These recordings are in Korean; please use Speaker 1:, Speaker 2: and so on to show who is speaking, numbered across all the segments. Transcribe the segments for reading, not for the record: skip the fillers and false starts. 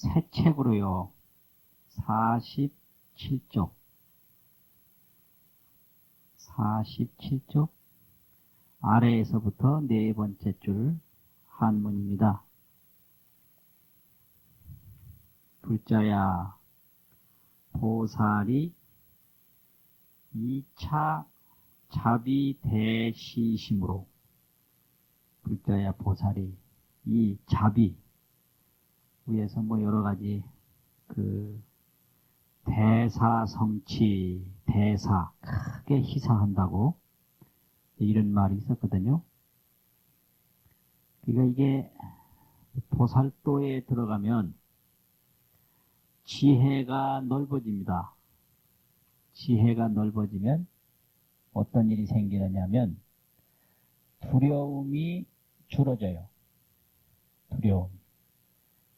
Speaker 1: 새 책으로요. 47쪽. 47쪽 아래에서부터 네 번째 줄 한문입니다. 불자야 보살이 2차 자비 대시심으로, 불자야 보살이 이 자비 위에서 뭐 여러가지 대사성취, 대사 크게 희사한다고 이런 말이 있었거든요. 그러니까 이게 보살도에 들어가면 지혜가 넓어집니다. 지혜가 넓어지면 어떤 일이 생기느냐면 두려움이 줄어져요. 두려움.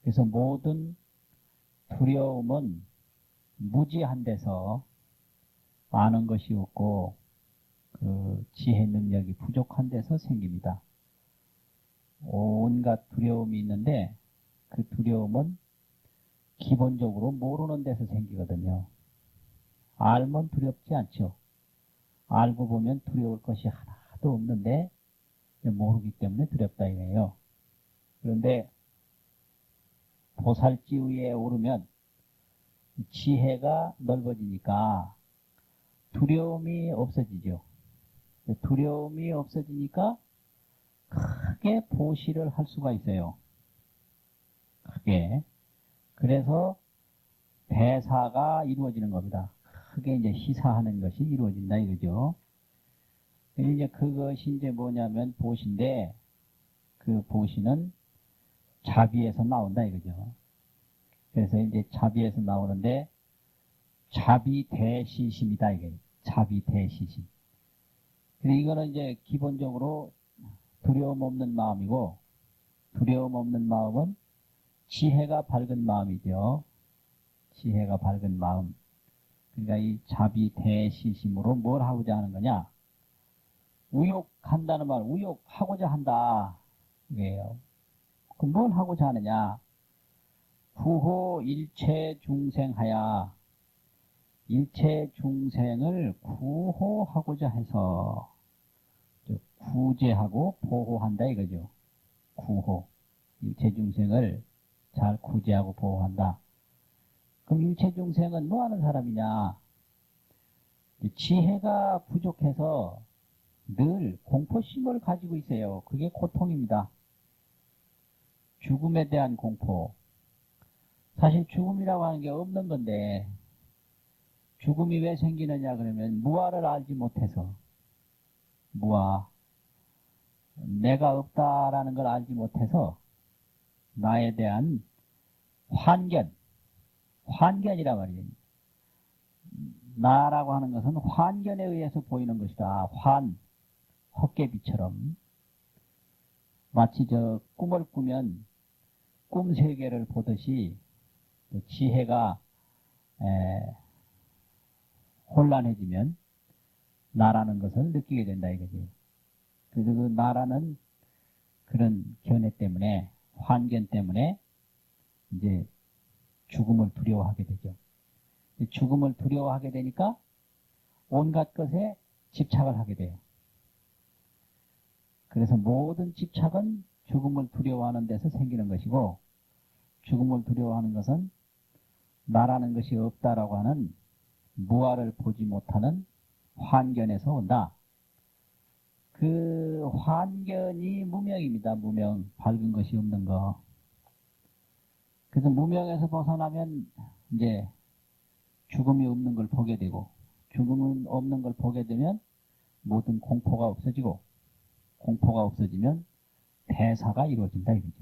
Speaker 1: 그래서 모든 두려움은 무지한 데서 아는 것이 없고 지혜 능력이 부족한 데서 생깁니다. 온갖 두려움이 있는데 그 두려움은 기본적으로 모르는 데서 생기거든요. 알면 두렵지 않죠. 알고 보면 두려울 것이 하나도 없는데 모르기 때문에 두렵다 이거예요. 그런데 보살지위에 오르면 지혜가 넓어지니까 두려움이 없어지죠. 두려움이 없어지니까 크게 보시를 할 수가 있어요. 크게. 그래서 대사가 이루어지는 겁니다. 크게 이제 희사하는 것이 이루어진다 이거죠. 이제 그것이 이제 뭐냐면 보시인데, 그 보시는 자비에서 나온다 이거죠. 그래서 이제 자비에서 나오는데 자비 대시심이다 이게. 자비 대시심. 근데 이거는 이제 기본적으로 두려움 없는 마음이고, 두려움 없는 마음은 지혜가 밝은 마음이죠. 지혜가 밝은 마음. 그러니까 이 자비 대시심으로 뭘 하고자 하는 거냐? 우욕한다는 말, 우욕하고자 한다. 이게요. 그럼 뭘 하고자 하느냐? 구호 일체 중생하야. 일체 중생을 구호하고자 해서 구제하고 보호한다 이거죠. 구호. 일체 중생을 잘 구제하고 보호한다. 그럼 일체 중생은 뭐 하는 사람이냐? 지혜가 부족해서 늘 공포심을 가지고 있어요. 그게 고통입니다. 죽음에 대한 공포. 사실 죽음이라고 하는 게 없는 건데, 죽음이 왜 생기느냐 그러면 무아를 알지 못해서, 무아, 내가 없다라는 걸 알지 못해서 나에 대한 환견이란 말이에요. 나라고 하는 것은 환견에 의해서 보이는 것이다. 헛개비처럼. 마치 꿈을 꾸면 꿈 세계를 보듯이 지혜가 혼란해지면 나라는 것을 느끼게 된다 이거지. 그래서 그 나라는 그런 견해 때문에, 환견 때문에 이제 죽음을 두려워하게 되죠. 죽음을 두려워하게 되니까 온갖 것에 집착을 하게 돼요. 그래서 모든 집착은 죽음을 두려워하는 데서 생기는 것이고, 죽음을 두려워하는 것은 나라는 것이 없다라고 하는 무아를 보지 못하는 환견에서 온다. 그 환견이 무명입니다. 무명. 밝은 것이 없는 거. 그래서 무명에서 벗어나면 이제 죽음이 없는 걸 보게 되고, 죽음은 없는 걸 보게 되면 모든 공포가 없어지고, 공포가 없어지면 대사가 이루어진다 이거죠.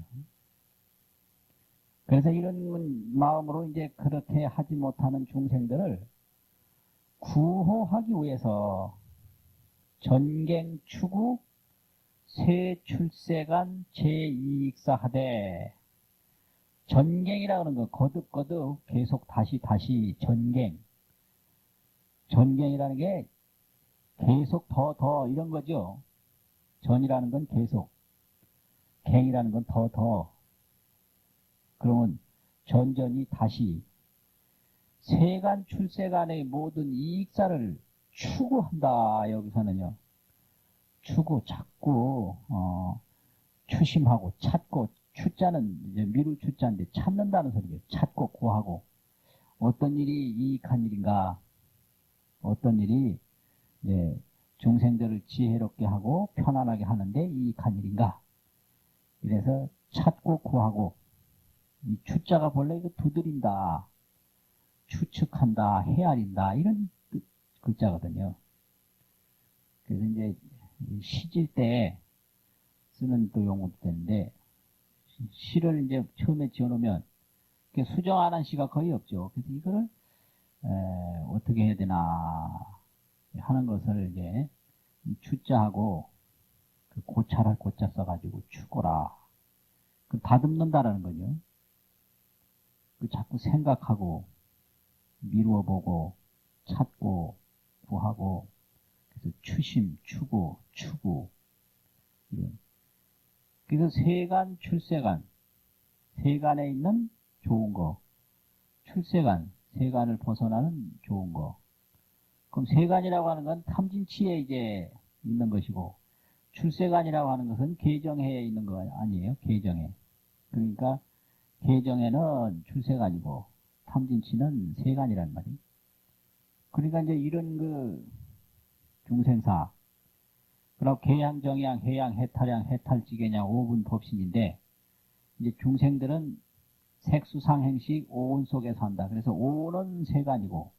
Speaker 1: 그래서 이런 마음으로 이제 그렇게 하지 못하는 중생들을 구호하기 위해서 전갱 추구 세출세간 제2익사 하되, 전갱이라 그러는 거 거듭거듭 계속 다시 전갱. 전갱이라는 게 계속 더 이런 거죠. 전이라는 건 계속, 갱이라는 건 더. 그러면 전전이 다시 세간 출세간의 모든 이익사를 추구한다. 여기서는요. 추구, 찾고, 추심하고, 찾고, 추자는 이제 미룰 추자인데 찾는다는 소리죠. 찾고 구하고. 어떤 일이 이익한 일인가? 어떤 일이 중생들을 지혜롭게 하고 편안하게 하는데 이익한 일인가? 이래서 찾고 구하고, 이 추자가 본래 이거 두드린다, 추측한다, 헤아린다, 이런 글자거든요. 그래서 이제 시질 때 쓰는 또 용어도 되는데, 시를 이제 처음에 지어놓으면 수정 안 한 시가 거의 없죠. 그래서 이거를 어떻게 해야 되나 하는 것을 이제 추자하고 그 고찰할 고자 써가지고 추고라. 그 다듬는다라는 거죠. 그 자꾸 생각하고 미루어 보고 찾고 구하고, 그래서 추심, 추구, 추구. 그래서 세간, 출세간, 세간에 있는 좋은 거, 출세간, 세간을 벗어나는 좋은 거. 그럼 세간이라고 하는 건 탐진치에 이제 있는 것이고, 출세간이라고 하는 것은 계정해에 있는 거 아니에요? 계정해. 그러니까 계정에는 출세간이고 탐진치는 세간이란 말이에요. 그러니까 이제 이런 그 중생사, 그리고 계양, 정양, 해양, 해탈양, 해탈지계냐, 오분 법신인데, 이제 중생들은 색수상행식 오분 속에 산다. 그래서 오는 세간이고,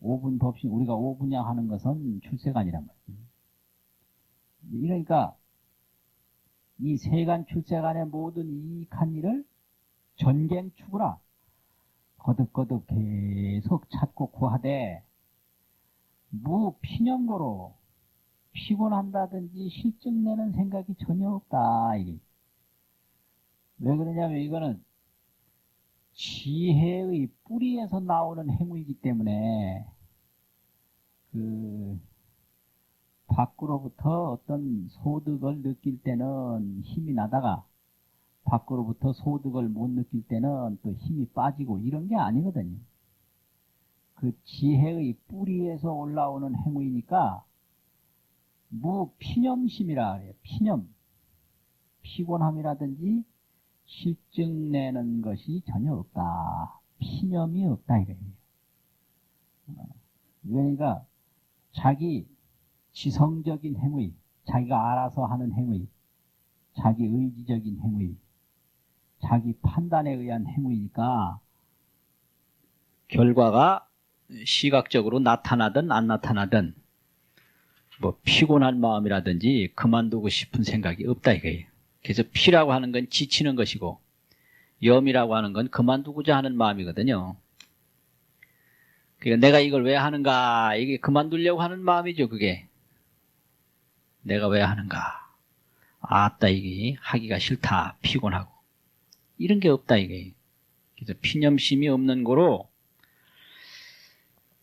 Speaker 1: 오분 법신, 우리가 오분양 하는 것은 출세간이란 말이에요. 이러니까 이 세간 출세간의 모든 이익한 일을 전갱 추구라. 거듭거듭 계속 찾고 구하되 무피념고로 피곤한다든지 실증내는 생각이 전혀 없다. 이게 왜 그러냐면 이거는 지혜의 뿌리에서 나오는 행위이기 때문에 그 밖으로부터 어떤 소득을 느낄 때는 힘이 나다가 밖으로부터 소득을 못 느낄 때는 또 힘이 빠지고 이런 게 아니거든요. 그 지혜의 뿌리에서 올라오는 행위니까 무피념심이라 그래요. 피념, 피곤함이라든지 실증내는 것이 전혀 없다. 피념이 없다 이거예요. 그러니까 자기 지성적인 행위, 자기가 알아서 하는 행위, 자기 의지적인 행위, 자기 판단에 의한 행위니까 결과가 시각적으로 나타나든 안 나타나든 뭐 피곤한 마음이라든지 그만두고 싶은 생각이 없다 이거예요. 그래서 피라고 하는 건 지치는 것이고 염이라고 하는 건 그만두고자 하는 마음이거든요. 그러니까 내가 이걸 왜 하는가, 이게 그만두려고 하는 마음이죠. 그게 내가 왜 하는가, 아따 이게 하기가 싫다, 피곤하고 이런 게 없다 이게. 그래서 피념심이 없는 거로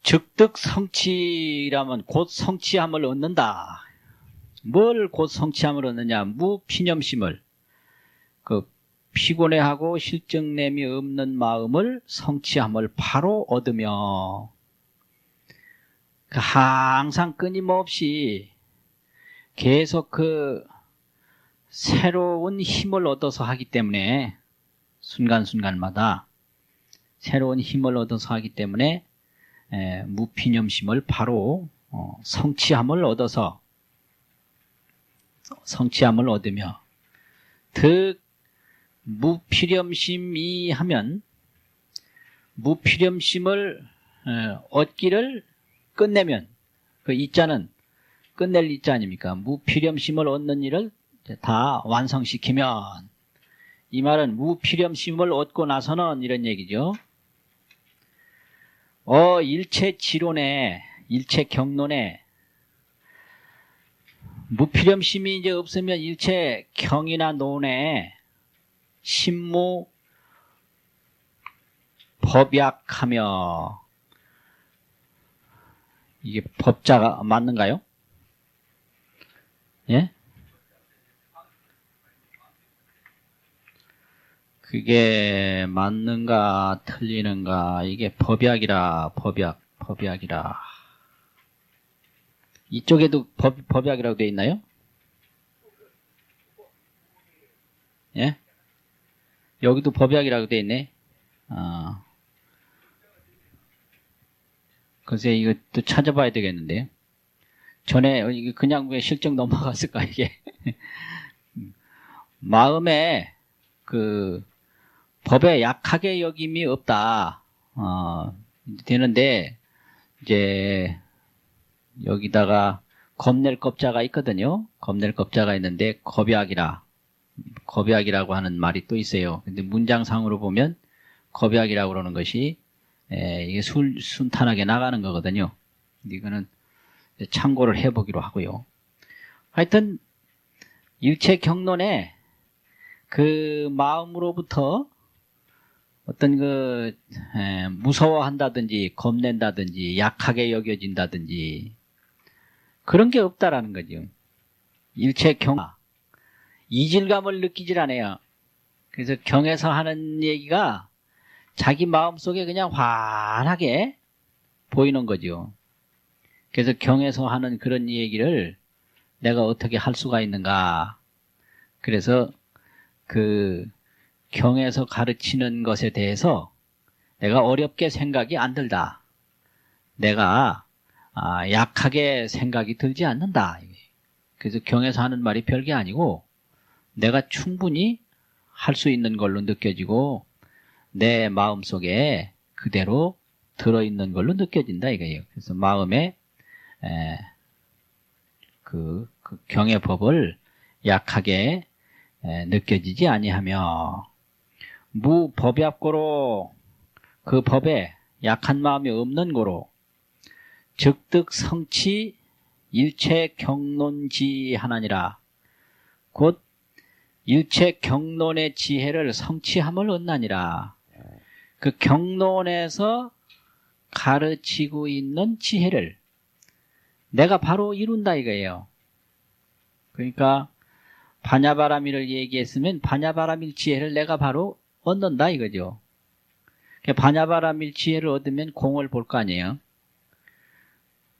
Speaker 1: 즉득 성취라면 곧 성취함을 얻는다. 뭘 곧 성취함을 얻느냐, 무피념심을, 그 피곤해하고 실증냄이 없는 마음을 성취함을 바로 얻으며 항상 끊임없이 계속 그 새로운 힘을 얻어서 하기 때문에 순간순간마다 새로운 힘을 얻어서 하기 때문에 무피념심을 바로 성취함을 얻어서 성취함을 얻으며, 득 무피념심이 하면 무피념심을 얻기를 끝내면, 그 이자는 끝낼 이자 아닙니까? 무피념심을 얻는 일을 다 완성시키면, 이 말은 무피념심을 얻고 나서는 이런 얘기죠. 일체 지론에, 일체 경론에 무피념심이 이제 없으면 일체 경이나 논에 심무 법약하며, 이게 법자가 맞는가요? 예? 그게 맞는가 틀리는가, 이게 법약이라. 법약이라. 이쪽에도 법약이라고 되어 있나요? 예? 여기도 법약이라고 되어 있네. 글쎄 이거 또 찾아봐야 되겠는데요. 전에 이게 그냥 왜 실적 넘어갔을까 이게. 마음에 그 법에 약하게 여김이 없다. 되는데 이제 여기다가 겁낼 겁자가 있거든요. 겁낼 겁자가 있는데 겁약이라고 하는 말이 또 있어요. 근데 문장상으로 보면 겁약이라고 그러는 것이 이게 순탄하게 나가는 거거든요. 이거는 참고를 해보기로 하고요. 하여튼 일체 경론에 그 마음으로부터 어떤 무서워한다든지 겁낸다든지 약하게 여겨진다든지 그런 게 없다라는 거죠. 일체 이질감을 느끼질 않아요. 그래서 경에서 하는 얘기가 자기 마음속에 그냥 환하게 보이는 거죠. 그래서 경에서 하는 그런 얘기를 내가 어떻게 할 수가 있는가. 그래서 그 경에서 가르치는 것에 대해서 내가 어렵게 생각이 안 들다. 내가 약하게 생각이 들지 않는다. 그래서 경에서 하는 말이 별게 아니고 내가 충분히 할 수 있는 걸로 느껴지고 내 마음속에 그대로 들어있는 걸로 느껴진다 이거예요. 그래서 마음에 그 경의 법을 약하게 느껴지지 아니하며 무법약고로 그 법에 약한 마음이 없는 고로 즉득 성치 일체 경론지 하나니라. 곧 일체 경론의 지혜를 성취함을 얻나니라. 그 경론에서 가르치고 있는 지혜를 내가 바로 이룬다 이거예요. 그러니까 반야바라밀을 얘기했으면 반야바라밀 지혜를 내가 바로 얻는다 이거죠. 반야바라밀 지혜를 얻으면 공을 볼 거 아니에요.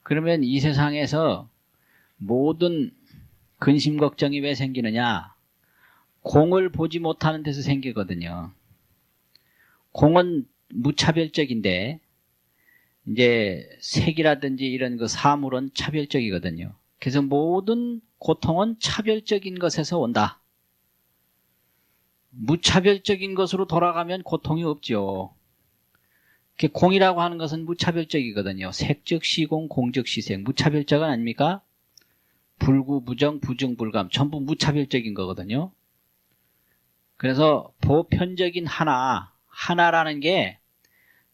Speaker 1: 그러면 이 세상에서 모든 근심 걱정이 왜 생기느냐? 공을 보지 못하는 데서 생기거든요. 공은 무차별적인데 이제 색이라든지 이런 그 사물은 차별적이거든요. 그래서 모든 고통은 차별적인 것에서 온다. 무차별적인 것으로 돌아가면 고통이 없죠. 공이라고 하는 것은 무차별적이거든요. 색즉 시공, 공즉 시색. 무차별적은 아닙니까? 불구, 부정, 부증, 불감. 전부 무차별적인 거거든요. 그래서 보편적인 하나라는 게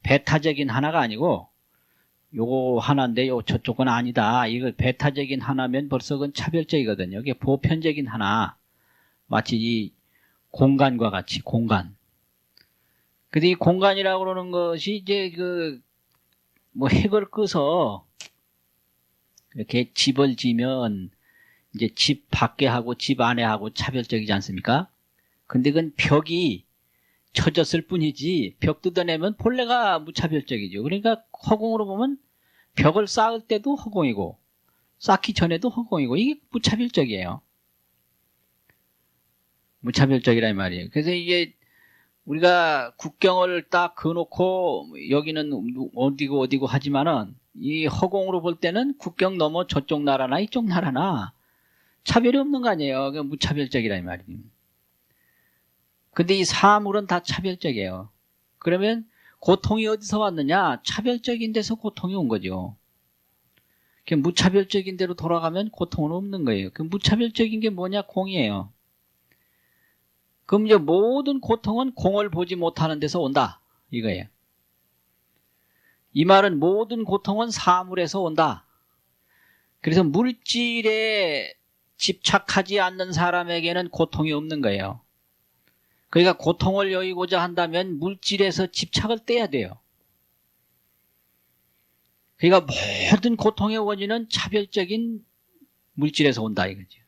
Speaker 1: 배타적인 하나가 아니고 요거 하나인데 저쪽은 아니다. 이거 배타적인 하나면 벌써 그건 차별적이거든요. 이게 보편적인 하나. 마치 이 공간과 같이 공간. 근데 이 공간이라고 그러는 것이 이제 핵을 끄서 이렇게 집을 지면 이제 집 밖에 하고 집 안에 하고 차별적이지 않습니까? 근데 그건 벽이 쳐졌을 뿐이지 벽 뜯어내면 본래가 무차별적이죠. 그러니까 허공으로 보면 벽을 쌓을 때도 허공이고 쌓기 전에도 허공이고 이게 무차별적이에요. 무차별적이란 말이에요. 그래서 이게 우리가 국경을 딱 그어놓고 여기는 어디고 하지만은 이 허공으로 볼 때는 국경 넘어 저쪽 나라나 이쪽 나라나 차별이 없는 거 아니에요. 그게 무차별적이란 말이에요. 근데 이 사물은 다 차별적이에요. 그러면 고통이 어디서 왔느냐? 차별적인 데서 고통이 온 거죠. 무차별적인 데로 돌아가면 고통은 없는 거예요. 그 무차별적인 게 뭐냐? 공이에요. 그럼 이제 모든 고통은 공을 보지 못하는 데서 온다. 이거예요. 이 말은 모든 고통은 사물에서 온다. 그래서 물질에 집착하지 않는 사람에게는 고통이 없는 거예요. 그러니까 고통을 여기고자 한다면 물질에서 집착을 떼야 돼요. 그러니까 모든 고통의 원인은 차별적인 물질에서 온다 이거죠.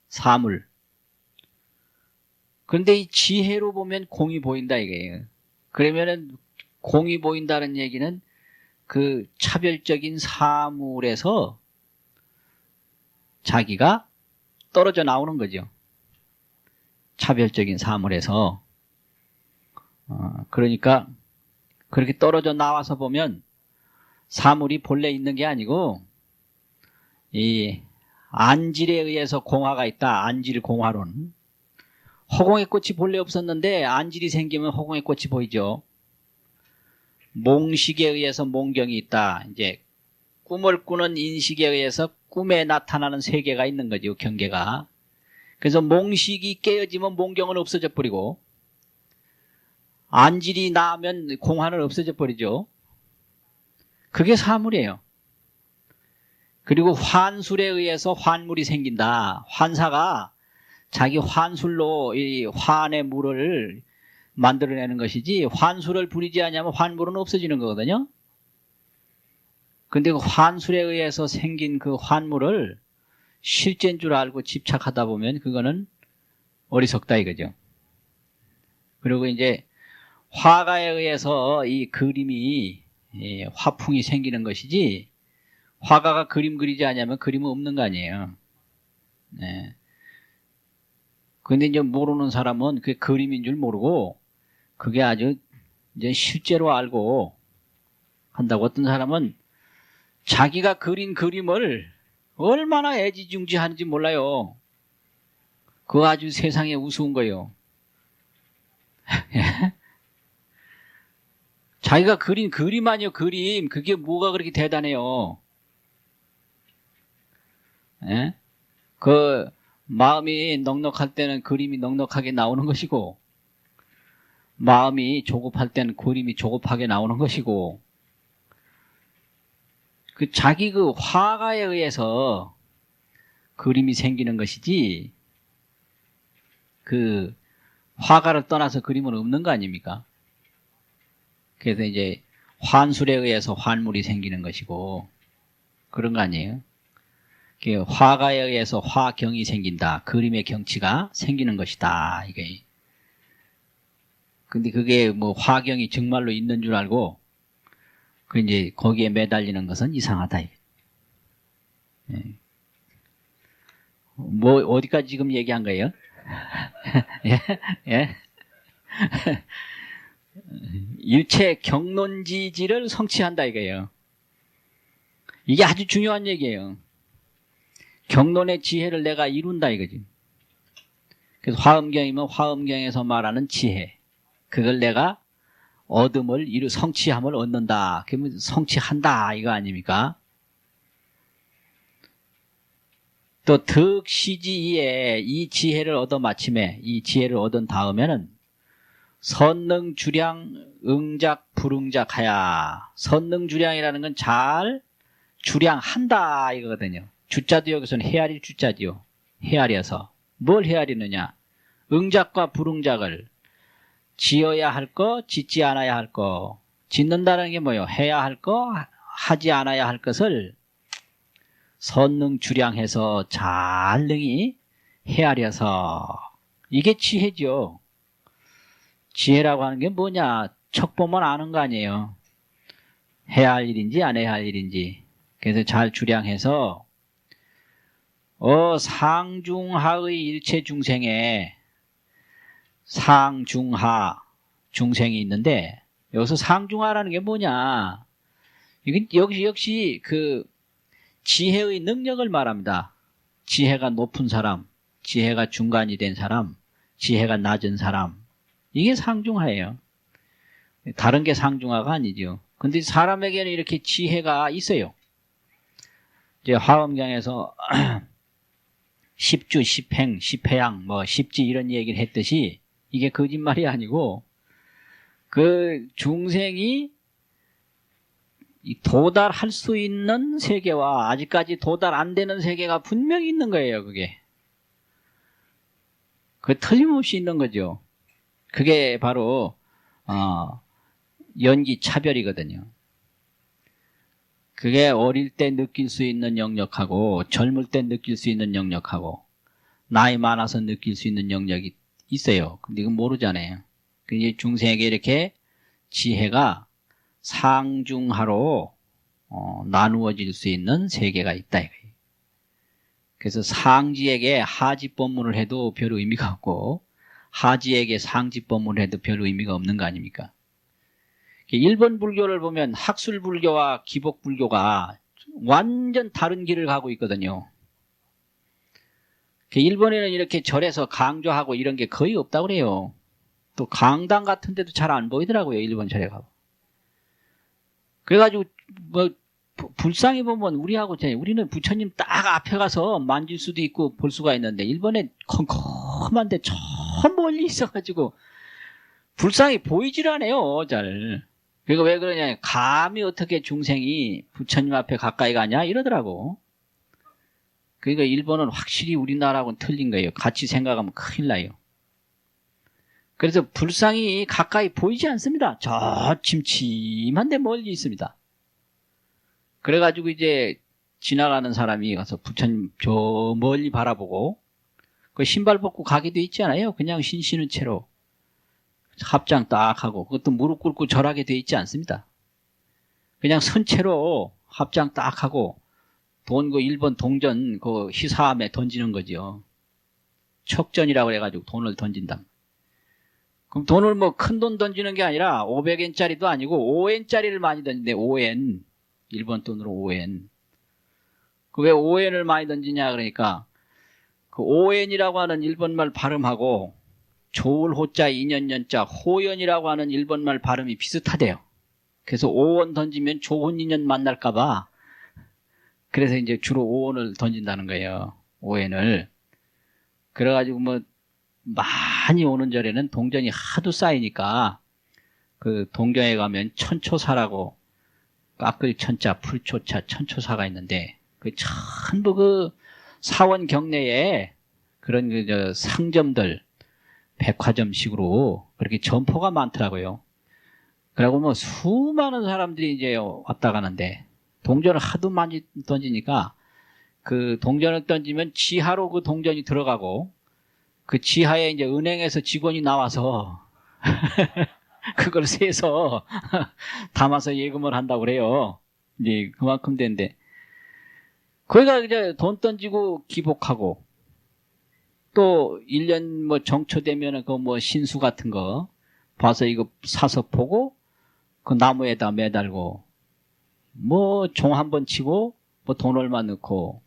Speaker 1: 사물. 그런데 이 지혜로 보면 공이 보인다 이거예요. 그러면은 공이 보인다는 얘기는 그 차별적인 사물에서 자기가 떨어져 나오는 거죠. 차별적인 사물에서. 그러니까 그렇게 떨어져 나와서 보면 사물이 본래 있는 게 아니고 이 안질에 의해서 공화가 있다. 안질 공화론. 허공의 꽃이 본래 없었는데 안질이 생기면 허공의 꽃이 보이죠. 몽식에 의해서 몽경이 있다. 이제 꿈을 꾸는 인식에 의해서 꿈에 나타나는 세계가 있는 거죠. 경계가. 그래서 몽식이 깨어지면 몽경은 없어져 버리고 안질이 나면 공화는 없어져 버리죠. 그게 사물이에요. 그리고 환술에 의해서 환물이 생긴다. 환사가 자기 환술로 이 환의 물을 만들어내는 것이지 환술을 부리지 않으면 환물은 없어지는 거거든요. 근데 그 환술에 의해서 생긴 그 환물을 실제인 줄 알고 집착하다 보면 그거는 어리석다 이거죠. 그리고 이제 화가에 의해서 이 그림이 화풍이 생기는 것이지 화가가 그림 그리지 않으면 그림은 없는 거 아니에요. 네. 근데 이제 모르는 사람은 그게 그림인 줄 모르고 그게 아주 이제 실제로 알고 한다고. 어떤 사람은 자기가 그린 그림을 얼마나 애지중지하는지 몰라요. 그거 아주 세상에 우스운 거예요. 자기가 그린 그림 아니요, 그림. 그게 뭐가 그렇게 대단해요. 예? 그 마음이 넉넉할 때는 그림이 넉넉하게 나오는 것이고 마음이 조급할 때는 그림이 조급하게 나오는 것이고 그 자기 그 화가에 의해서 그림이 생기는 것이지 그 화가를 떠나서 그림은 없는 거 아닙니까? 그래서 이제 환술에 의해서 환물이 생기는 것이고 그런 거 아니에요? 화가에 의해서 화경이 생긴다. 그림의 경치가 생기는 것이다. 이게. 근데 그게 뭐 화경이 정말로 있는 줄 알고 그 이제 거기에 매달리는 것은 이상하다. 예. 뭐 어디까지 지금 얘기한 거예요? 예? 예? 일체 경론지지를 성취한다 이거예요. 이게 아주 중요한 얘기예요. 경론의 지혜를 내가 이룬다 이거지. 그래서 화엄경이면 화엄경에서 말하는 지혜. 그걸 내가 얻음을 성취함을 얻는다. 그러면 성취한다 이거 아닙니까? 또 득시지에 이 지혜를 얻어 마침에 이 지혜를 얻은 다음에는 선능주량 응작 불응작하야. 선능주량이라는 건 잘 주량한다 이거거든요. 주자도 여기서는 헤아릴 주자지요. 헤아려서 뭘 헤아리느냐? 응작과 불응작을 지어야 할 거, 짓지 않아야 할 거. 짓는다는 게 뭐예요? 해야 할 거, 하지 않아야 할 것을 선능주량해서 잘 능히 헤아려서. 이게 지혜죠. 지혜라고 하는 게 뭐냐? 척 보면 아는 거 아니에요. 해야 할 일인지 안 해야 할 일인지. 그래서 잘 주량해서 상중하의 일체 중생에 상중하 중생이 있는데 여기서 상중하라는 게 뭐냐? 이건 역시 그 지혜의 능력을 말합니다. 지혜가 높은 사람, 지혜가 중간이 된 사람, 지혜가 낮은 사람. 이게 상중하예요. 다른 게 상중하가 아니죠. 근데 사람에게는 이렇게 지혜가 있어요. 이제 화엄경에서 십주, 십행, 십해양, 십지 이런 얘기를 했듯이 이게 거짓말이 아니고 그 중생이 도달할 수 있는 세계와 아직까지 도달 안 되는 세계가 분명히 있는 거예요. 그게. 그 틀림없이 있는 거죠. 그게 바로 연기 차별이거든요. 그게 어릴 때 느낄 수 있는 영역하고 젊을 때 느낄 수 있는 영역하고 나이 많아서 느낄 수 있는 영역이 있어요. 근데 이건 모르잖아요. 이제 중생에게 이렇게 지혜가 상중하로 나누어질 수 있는 세계가 있다 이거예요. 그래서 상지에게 하지법문을 해도 별 의미가 없고 하지에게 상지법문을 해도 별 의미가 없는 거 아닙니까? 일본 불교를 보면 학술불교와 기복불교가 완전 다른 길을 가고 있거든요. 일본에는 이렇게 절에서 강조하고 이런 게 거의 없다고 그래요. 또 강당 같은 데도 잘 안 보이더라고요. 일본 절에 가고. 그래가지고 뭐 불쌍히 보면 우리는 부처님 딱 앞에 가서 만질 수도 있고 볼 수가 있는데 일본에 컴컴한데 저 멀리 있어가지고 불쌍히 보이질 않아요. 잘. 그러니까 왜 그러냐, 감히 어떻게 중생이 부처님 앞에 가까이 가냐 이러더라고. 그러니까 일본은 확실히 우리나라하고는 틀린 거예요. 같이 생각하면 큰일 나요. 그래서 불상이 가까이 보이지 않습니다. 저 침침한데 멀리 있습니다. 그래가지고 이제 지나가는 사람이 가서 부처님 저 멀리 바라보고 그 신발 벗고 가기도 있지 않아요? 그냥 신시는 채로 합장 딱 하고 그것도 무릎 꿇고 절하게 돼 있지 않습니다. 그냥 선 채로 합장 딱 하고 그 일본 동전 그 희사함에 던지는 거죠. 척전이라고 해가지고 돈을 던진다. 그럼 돈을 뭐 큰 돈 던지는 게 아니라 500엔짜리도 아니고 5엔짜리를 많이 던진대. 5엔. 일본 돈으로 5엔. 그 왜 5엔을 많이 던지냐 그러니까 그 5엔이라고 하는 일본말 발음하고 좋을 호자 인연연자 호연이라고 하는 일본말 발음이 비슷하대요. 그래서 5원 던지면 좋은 인연 만날까봐 그래서 이제 주로 5원을 던진다는 거예요. 5엔을. 그래가지고 뭐 많이 오는 절에는 동전이 하도 쌓이니까 그 동전에 가면 천초사라고 깎을 천자 풀초차 천초사가 있는데 그 전부 그 사원 경내에 그런 그 상점들 백화점식으로 그렇게 점포가 많더라고요. 그리고 뭐 수많은 사람들이 이제 왔다 가는데 동전을 하도 많이 던지니까 그 동전을 던지면 지하로 그 동전이 들어가고 그 지하에 이제 은행에서 직원이 나와서 그걸 세서 담아서 예금을 한다고 그래요. 이제 그만큼 된데 거기가 이제 돈 던지고 기복하고 또 1년 뭐 정초되면은 그 뭐 신수 같은 거 봐서 이거 사서 보고 그 나무에다 매달고 뭐 종 한번 치고 뭐 돈 얼마 넣고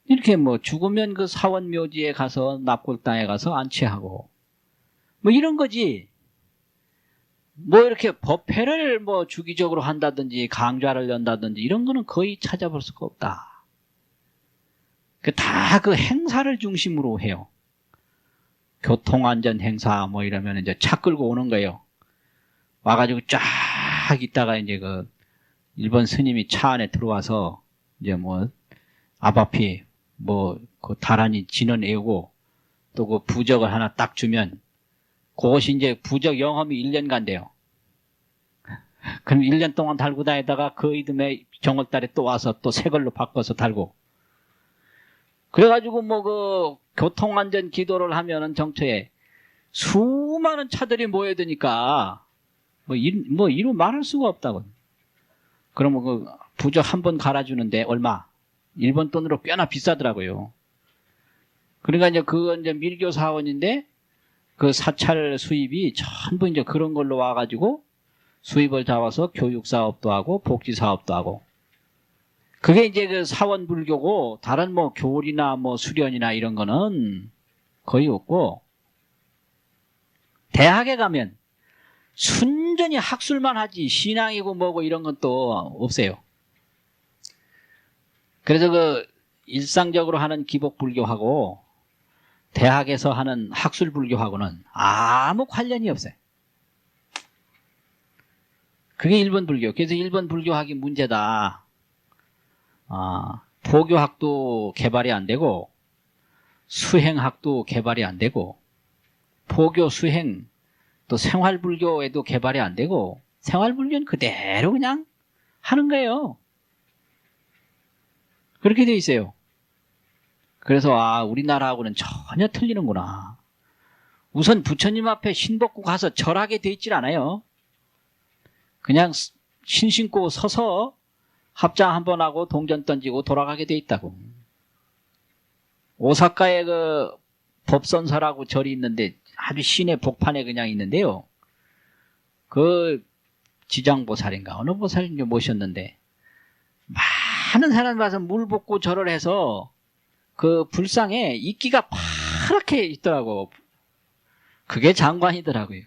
Speaker 1: 이렇게 뭐 죽으면 그 사원 묘지에 가서 납골 땅에 가서 안치하고 뭐 이런 거지. 뭐 이렇게 법회를 뭐 주기적으로 한다든지 강좌를 연다든지 이런 거는 거의 찾아볼 수가 없다. 다 그 행사를 중심으로 해요. 교통안전 행사 뭐 이러면 이제 차 끌고 오는 거예요. 와가지고 쫙 있다가 이제 그 일본 스님이 차 안에 들어와서 이제 뭐 앞앞이 뭐 그 다란히 진원 애우고 또 그 부적을 하나 딱 주면 그것이 이제 부적 영험이 1년간 돼요. 그럼 1년 동안 달고 다니다가 그 이듬해 정월달에 또 와서 또 새 걸로 바꿔서 달고 그래가지고 뭐 그 교통안전 기도를 하면은 정처에 수많은 차들이 모여드니까 뭐 이루 말할 수가 없다고. 그러면 그 부적 한 번 갈아주는데 얼마? 일본 돈으로 꽤나 비싸더라고요. 그러니까 이제 그건 이제 밀교 사원인데 그 사찰 수입이 전부 이제 그런 걸로 와가지고 수입을 잡아서 교육 사업도 하고 복지 사업도 하고 그게 이제 그 사원 불교고 다른 뭐 교리나 뭐 수련이나 이런 거는 거의 없고 대학에 가면 순전히 학술만 하지 신앙이고 뭐고 이런 건 또 없어요. 그래서 그 일상적으로 하는 기복불교하고 대학에서 하는 학술불교하고는 아무 관련이 없어요. 그게 일본 불교. 그래서 일본 불교학이 문제다. 포교학도 개발이 안 되고 수행학도 개발이 안 되고 포교 수행 또 생활불교에도 개발이 안 되고 생활불교는 그대로 그냥 하는 거예요. 그렇게 돼 있어요. 그래서 우리나라하고는 전혀 틀리는구나. 우선 부처님 앞에 신벗고 가서 절하게 돼 있질 않아요. 그냥 신 신고 서서 합장 한번 하고 동전 던지고 돌아가게 돼 있다고. 오사카에 그 법선사라고 절이 있는데 아주 시내 복판에 그냥 있는데요. 그 지장보살인가 어느 보살인지 모셨는데 많은 사람이 와서 물 붓고 절을 해서 그 불상에 이끼가 파랗게 있더라고. 그게 장관이더라고요.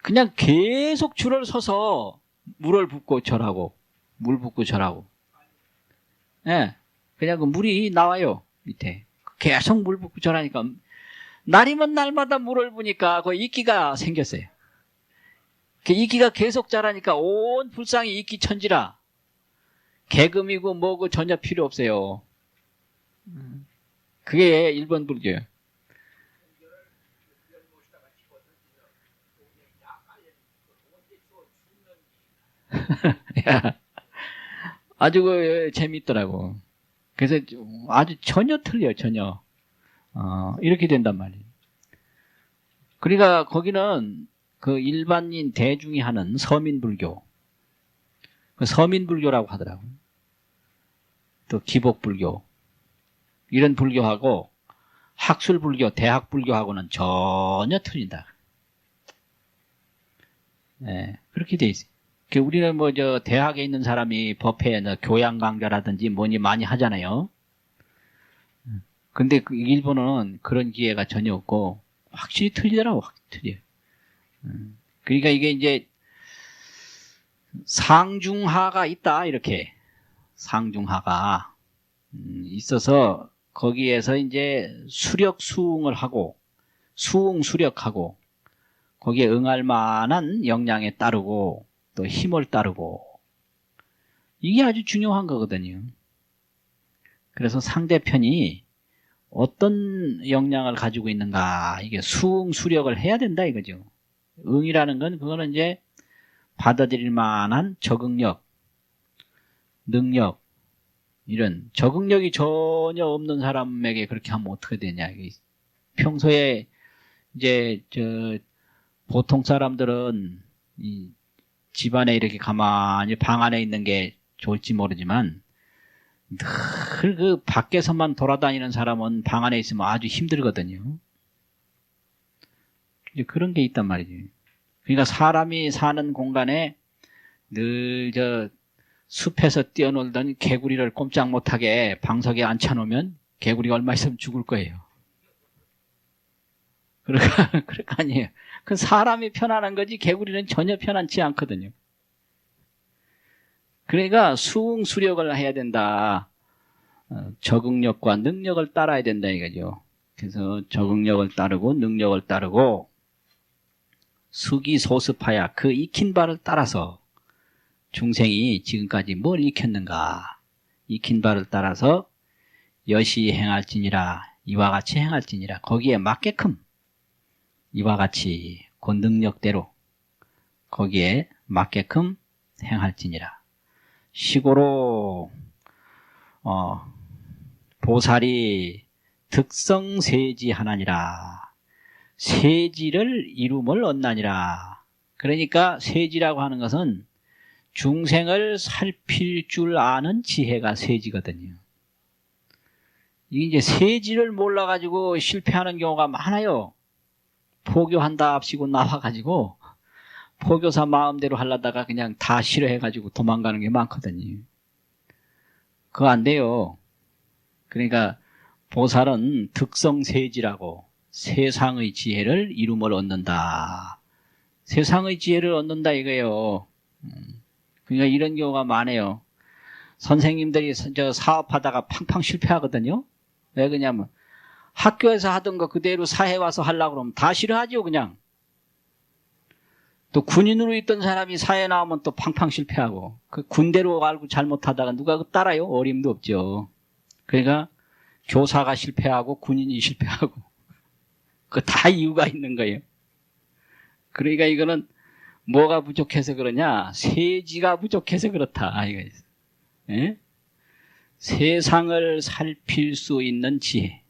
Speaker 1: 그냥 계속 줄을 서서 물을 붓고 절하고 물 붓고 절하고. 예, 그냥 그 물이 나와요 밑에. 계속 물 붓고 절하니까 날이면 날마다 물을 부니까 그 이끼가 생겼어요. 그 이끼가 계속 자라니까 온 불상이 이끼 천지라 개금이고 뭐고 전혀 필요 없어요. 그게 일본 불교예요. 아주 재밌더라고. 그래서 아주 전혀 틀려요, 전혀. 이렇게 된단 말이에요. 그러니까 거기는 그 일반인 대중이 하는 서민불교, 그 서민불교라고 하더라고요. 또 기복불교, 이런 불교하고 학술불교, 대학불교하고는 전혀 틀린다. 네, 그렇게 돼 있어요. 우리는 뭐 대학에 있는 사람이 법회 교양 강좌라든지 뭐니 많이 하잖아요. 근데 그 일본어는 그런 기회가 전혀 없고 확실히 틀리더라고. 확실히 틀려요. 그러니까 이게 이제 상중하가 있다, 이렇게. 상중하가 있어서 거기에서 이제 수력 수응을 하고 수응 수력하고 거기에 응할 만한 역량에 따르고 또 힘을 따르고, 이게 아주 중요한 거거든요. 그래서 상대편이 어떤 역량을 가지고 있는가, 이게 수응 수력을 해야 된다 이거죠. 응이라는 건 그거는 이제 받아들일 만한 적응력, 능력, 이런 적응력이 전혀 없는 사람에게 그렇게 하면 어떻게 되냐. 평소에 이제 보통 사람들은 이 집안에 이렇게 가만히 방 안에 있는 게 좋을지 모르지만 늘 그 밖에서만 돌아다니는 사람은 방 안에 있으면 아주 힘들거든요. 이제 그런 게 있단 말이죠. 그러니까 사람이 사는 공간에 늘 숲에서 뛰어놀던 개구리를 꼼짝 못하게 방석에 앉혀놓으면 개구리가 얼마 있으면 죽을 거예요. 그러니까 아니에요. 그 사람이 편안한 거지 개구리는 전혀 편안치 않거든요. 그러니까 수응 수력을 해야 된다. 적응력과 능력을 따라야 된다 이거죠. 그래서 적응력을 따르고 능력을 따르고 수기소습하야, 그 익힌 바를 따라서 중생이 지금까지 뭘 익혔는가, 익힌 바를 따라서 여시 행할지니라, 이와 같이 행할지니라, 거기에 맞게끔 이와 같이 그 능력대로 거기에 맞게끔 행할지니라. 시고로 보살이 득성세지하나니라, 세지를 이룸을 얻나니라. 그러니까 세지라고 하는 것은 중생을 살필 줄 아는 지혜가 세지거든요. 이게 이제 세지를 몰라가지고 실패하는 경우가 많아요. 포교한다 합시고 나와가지고 포교사 마음대로 하려다가 그냥 다 싫어해가지고 도망가는 게 많거든요. 그거 안 돼요. 그러니까 보살은 득성세지라고 세상의 지혜를 이룸을 얻는다. 세상의 지혜를 얻는다 이거예요. 그러니까 이런 경우가 많아요. 선생님들이 사업하다가 팡팡 실패하거든요. 왜 그러냐면 학교에서 하던 거 그대로 사회 와서 하려고 그러면 다 싫어하죠 그냥. 또 군인으로 있던 사람이 사회 나오면 또 팡팡 실패하고, 그 군대로 알고 잘못하다가 누가 따라요? 어림도 없죠. 그러니까 교사가 실패하고 군인이 실패하고 그 다 이유가 있는 거예요. 그러니까 이거는 뭐가 부족해서 그러냐? 세지가 부족해서 그렇다. 이거 예? 세상을 살필 수 있는 지혜,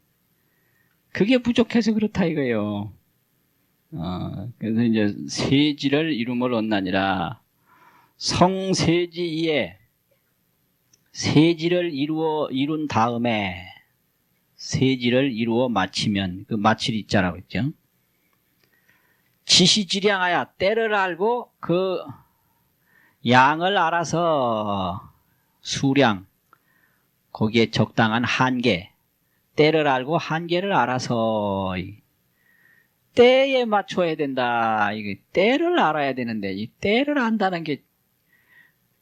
Speaker 2: 그게 부족해서 그렇다 이거예요. 그래서 이제 세지를 이룸을 얻나니라. 성세지이에 세지를 이룬 다음에 세지를 이루어 마치면 그 마칠 있자라고 했죠. 지시지량하여 때를 알고 그 양을 알아서 수량 거기에 적당한 한계 때를 알고 한계를 알아서 때에 맞춰야 된다. 이게 때를 알아야 되는데 이 때를 안다는 게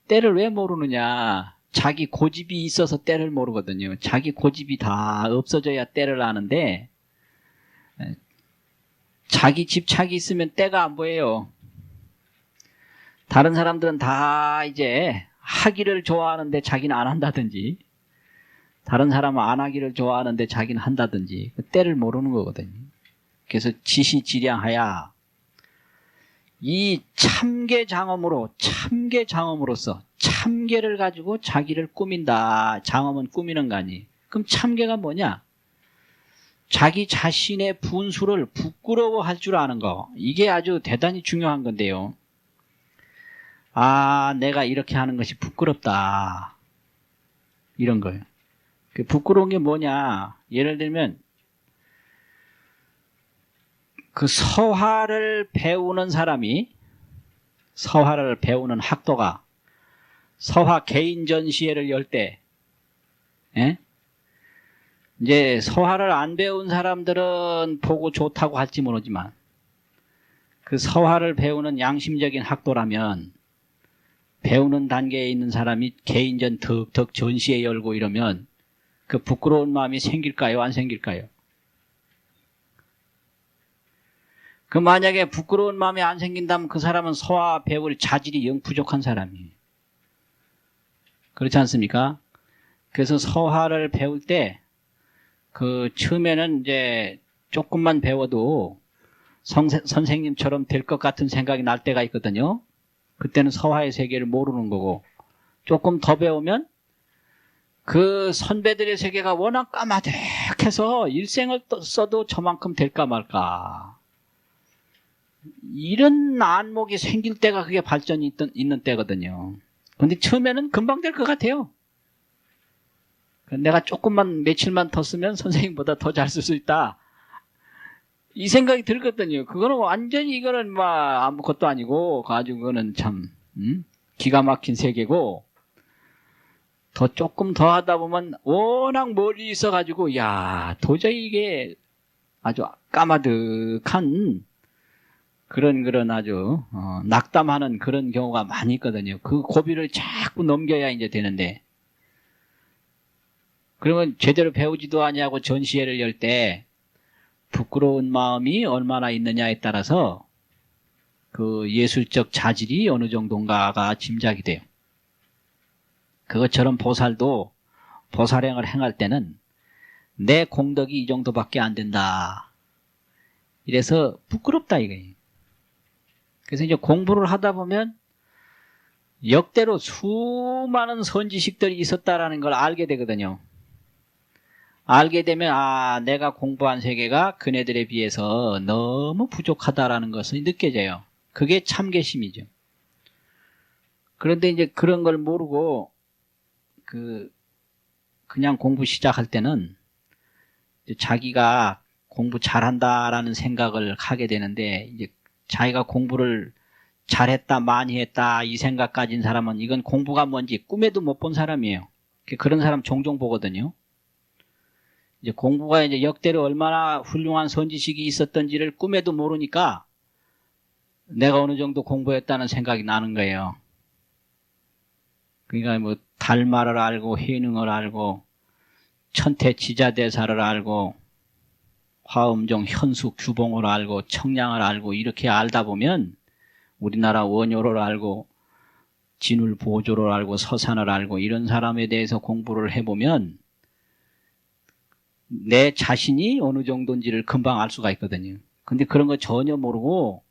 Speaker 2: 때를 왜 모르느냐? 자기 고집이 있어서 때를 모르거든요. 자기 고집이 다 없어져야 때를 아는데 자기 집착이 있으면 때가 안 보여요. 다른 사람들은 다 이제 하기를 좋아하는데 자기는 안 한다든지 다른 사람은 안 하기를 좋아하는데 자기는 한다든지 때를 모르는 거거든요. 그래서 지시지량하야 이 참계장엄으로서 참계를 가지고 자기를 꾸민다. 장엄은 꾸미는 거 아니. 그럼 참계가 뭐냐? 자기 자신의 분수를 부끄러워할 줄 아는 거. 이게 아주 대단히 중요한 건데요. 아, 내가 이렇게 하는 것이 부끄럽다. 이런 거예요. 그 부끄러운 게 뭐냐? 예를 들면 그 서화를 배우는 사람이 서화를 배우는 학도가 서화 개인 전시회를 열 때 이제 서화를 안 배운 사람들은 보고 좋다고 할지 모르지만 그 서화를 배우는 양심적인 학도라면 배우는 단계에 있는 사람이 개인전 덕덕 전시회 열고 이러면 그 부끄러운 마음이 생길까요? 안 생길까요? 그 만약에 부끄러운 마음이 안 생긴다면 그 사람은 서화 배울 자질이 영 부족한 사람이에요. 그렇지 않습니까? 그래서 서화를 배울 때 그 처음에는 이제 조금만 배워도 선생님처럼 될 것 같은 생각이 날 때가 있거든요. 그때는 서화의 세계를 모르는 거고 조금 더 배우면 그 선배들의 세계가 워낙 까마득해서 일생을 써도 저만큼 될까 말까 이런 안목이 생길 때가 그게 발전이 있는 때거든요. 근데 처음에는 금방 될 것 같아요. 내가 조금만 며칠만 더 쓰면 선생님보다 더 잘 쓸 수 있다. 이 생각이 들거든요. 그거는 완전히 이거는 막 아무것도 아니고 가지고 그거는 참 기가 막힌 세계고 더 조금 더 하다 보면 워낙 멀리 있어가지고 야 도저히 이게 아주 까마득한 그런 아주 낙담하는 그런 경우가 많이 있거든요. 그 고비를 자꾸 넘겨야 이제 되는데 그러면 제대로 배우지도 아니하고 전시회를 열 때 부끄러운 마음이 얼마나 있느냐에 따라서 그 예술적 자질이 어느 정도인가가 짐작이 돼요. 그것처럼 보살도 보살행을 행할 때는 내 공덕이 이 정도밖에 안 된다. 이래서 부끄럽다 이거예요. 그래서 이제 공부를 하다 보면 역대로 수많은 선지식들이 있었다라는 걸 알게 되거든요. 알게 되면 아 내가 공부한 세계가 그네들에 비해서 너무 부족하다라는 것을 느껴져요. 그게 참계심이죠. 그런데 이제 그런 걸 모르고 그냥 공부 시작할 때는 자기가 공부 잘한다라는 생각을 하게 되는데 이제 자기가 공부를 잘했다 많이 했다 이 생각 가진 사람은 이건 공부가 뭔지 꿈에도 못 본 사람이에요. 그런 사람 종종 보거든요. 이제 공부가 이제 역대로 얼마나 훌륭한 선지식이 있었던지를 꿈에도 모르니까 내가 어느 정도 공부했다는 생각이 나는 거예요. 그러니까 뭐 달마를 알고 해능을 알고 천태지자대사를 알고 화엄종 현숙 주봉을 알고 청량을 알고 이렇게 알다 보면 우리나라 원효를 알고 진울 보조를 알고 서산을 알고 이런 사람에 대해서 공부를 해보면 내 자신이 어느 정도인지를 금방 알 수가 있거든요. 근데 그런 거 전혀 모르고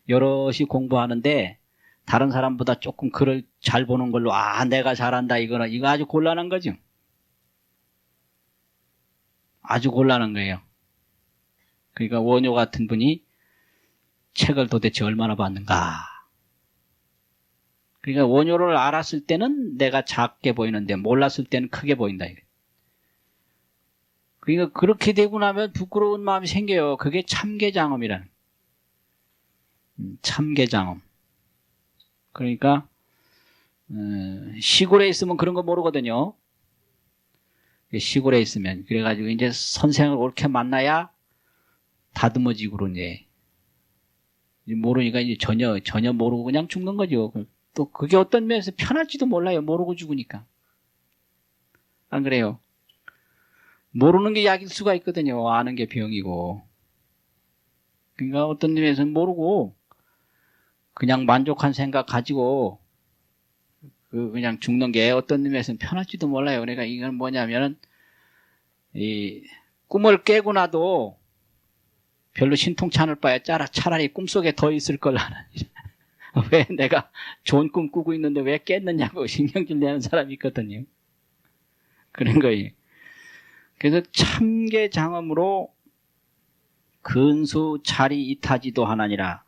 Speaker 2: 여럿이 공부하는데 다른 사람보다 조금 글을 잘 보는 걸로 아 내가 잘한다 이거 아주 곤란한 거죠. 아주 곤란한 거예요. 그러니까 원효 같은 분이 책을 도대체 얼마나 봤는가. 그러니까 원효를 알았을 때는 내가 작게 보이는데 몰랐을 때는 크게 보인다. 그러니까 그렇게 되고 나면 부끄러운 마음이 생겨요. 그게 참계장엄이라는. 참계장엄. 그러니까 시골에 있으면 그런 거 모르거든요. 시골에 있으면. 그래가지고 이제 선생을 옳게 만나야 다듬어지고 그러네. 모르니까 이제 전혀 모르고 그냥 죽는 거죠. 또 그게 어떤 면에서 편할지도 몰라요. 모르고 죽으니까. 안 그래요? 모르는 게 약일 수가 있거든요. 아는 게 병이고. 그러니까 어떤 면에서는 모르고 그냥 만족한 생각 가지고 그냥 죽는 게 어떤 면에서는 편할지도 몰라요. 그러니까 이건 뭐냐면은 이 꿈을 깨고 나도 별로 신통치 않을 바에 차라리 꿈속에 더 있을 걸 하는. 왜 내가 좋은 꿈 꾸고 있는데 왜 깼느냐고 신경질 내는 사람이 있거든요. 그런 거예요. 그래서 참계장엄으로 근수 자리이타지도 하나니라.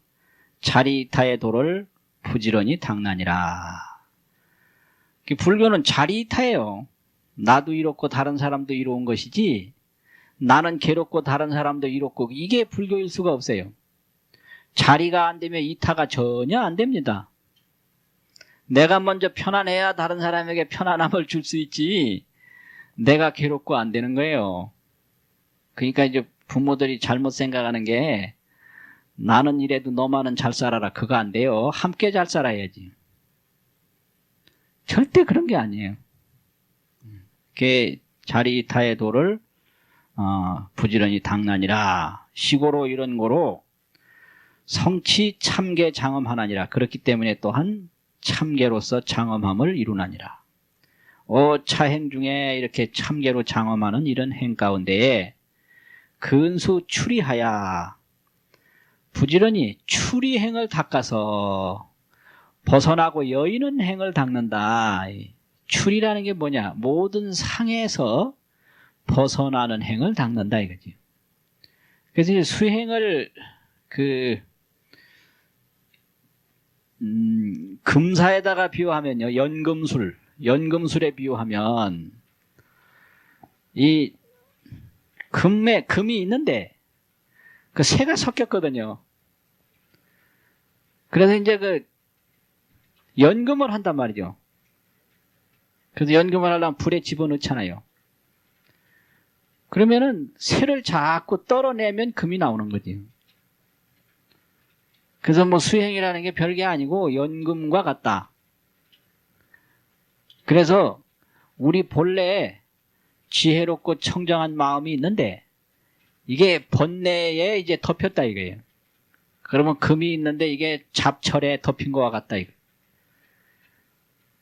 Speaker 2: 자리이타의 도를 부지런히 닦나니라. 불교는 자리이타예요. 나도 이롭고 다른 사람도 이로운 것이지 나는 괴롭고 다른 사람도 이롭고 이게 불교일 수가 없어요. 자리가 안 되면 이타가 전혀 안 됩니다. 내가 먼저 편안해야 다른 사람에게 편안함을 줄 수 있지 내가 괴롭고 안 되는 거예요. 그러니까 이제 부모들이 잘못 생각하는 게 나는 이래도 너만은 잘 살아라. 그거 안 돼요. 함께 잘 살아야지. 절대 그런 게 아니에요. 그게 자리이타의 도를 부지런히 닦나니라. 시고로 이런 거로 성치 참계 장엄하나니라. 그렇기 때문에 또한 참계로서 장엄함을 이루나니라. 차행 중에 이렇게 참계로 장엄하는 이런 행 가운데에 근수 추리하야 부지런히 추리행을 닦아서 벗어나고 여의는 행을 닦는다. 추리라는 게 뭐냐? 모든 상에서 벗어나는 행을 닦는다 이거지. 그래서 수행을 금사에다가 비유하면요, 연금술에 비유하면 이 금이 있는데 그 새가 섞였거든요. 그래서 이제 연금을 한단 말이죠. 그래서 연금을 하려면 불에 집어넣잖아요. 그러면은 새를 자꾸 떨어내면 금이 나오는 거지. 그래서 뭐 수행이라는 게 별게 아니고 연금과 같다. 그래서 우리 본래에 지혜롭고 청정한 마음이 있는데 이게 번뇌에 이제 덮였다 이거예요. 그러면 금이 있는데 이게 잡철에 덮인 것과 같다 이거.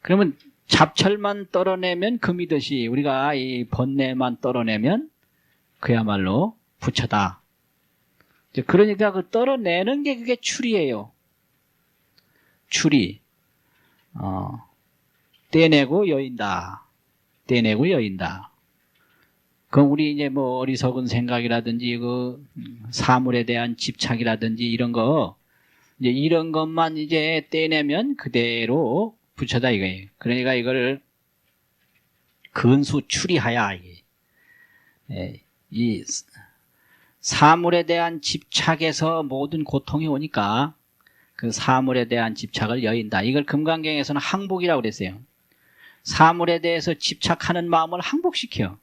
Speaker 2: 그러면 잡철만 떨어내면 금이듯이 우리가 이 번뇌만 떨어내면 그야말로 부처다. 그러니까 그 떨어내는 게 그게 추리예요. 추리. 떼내고 여인다. 떼내고 여인다. 그럼 우리 이제 뭐 어리석은 생각이라든지 그 사물에 대한 집착이라든지 이런 거 이제 이런 것만 이제 떼내면 그대로 부처다 이거예요. 그러니까 이걸 근수 추리하야 이 사물에 대한 집착에서 모든 고통이 오니까 그 사물에 대한 집착을 여인다. 이걸 금강경에서는 항복이라고 그랬어요. 사물에 대해서 집착하는 마음을 항복시켜.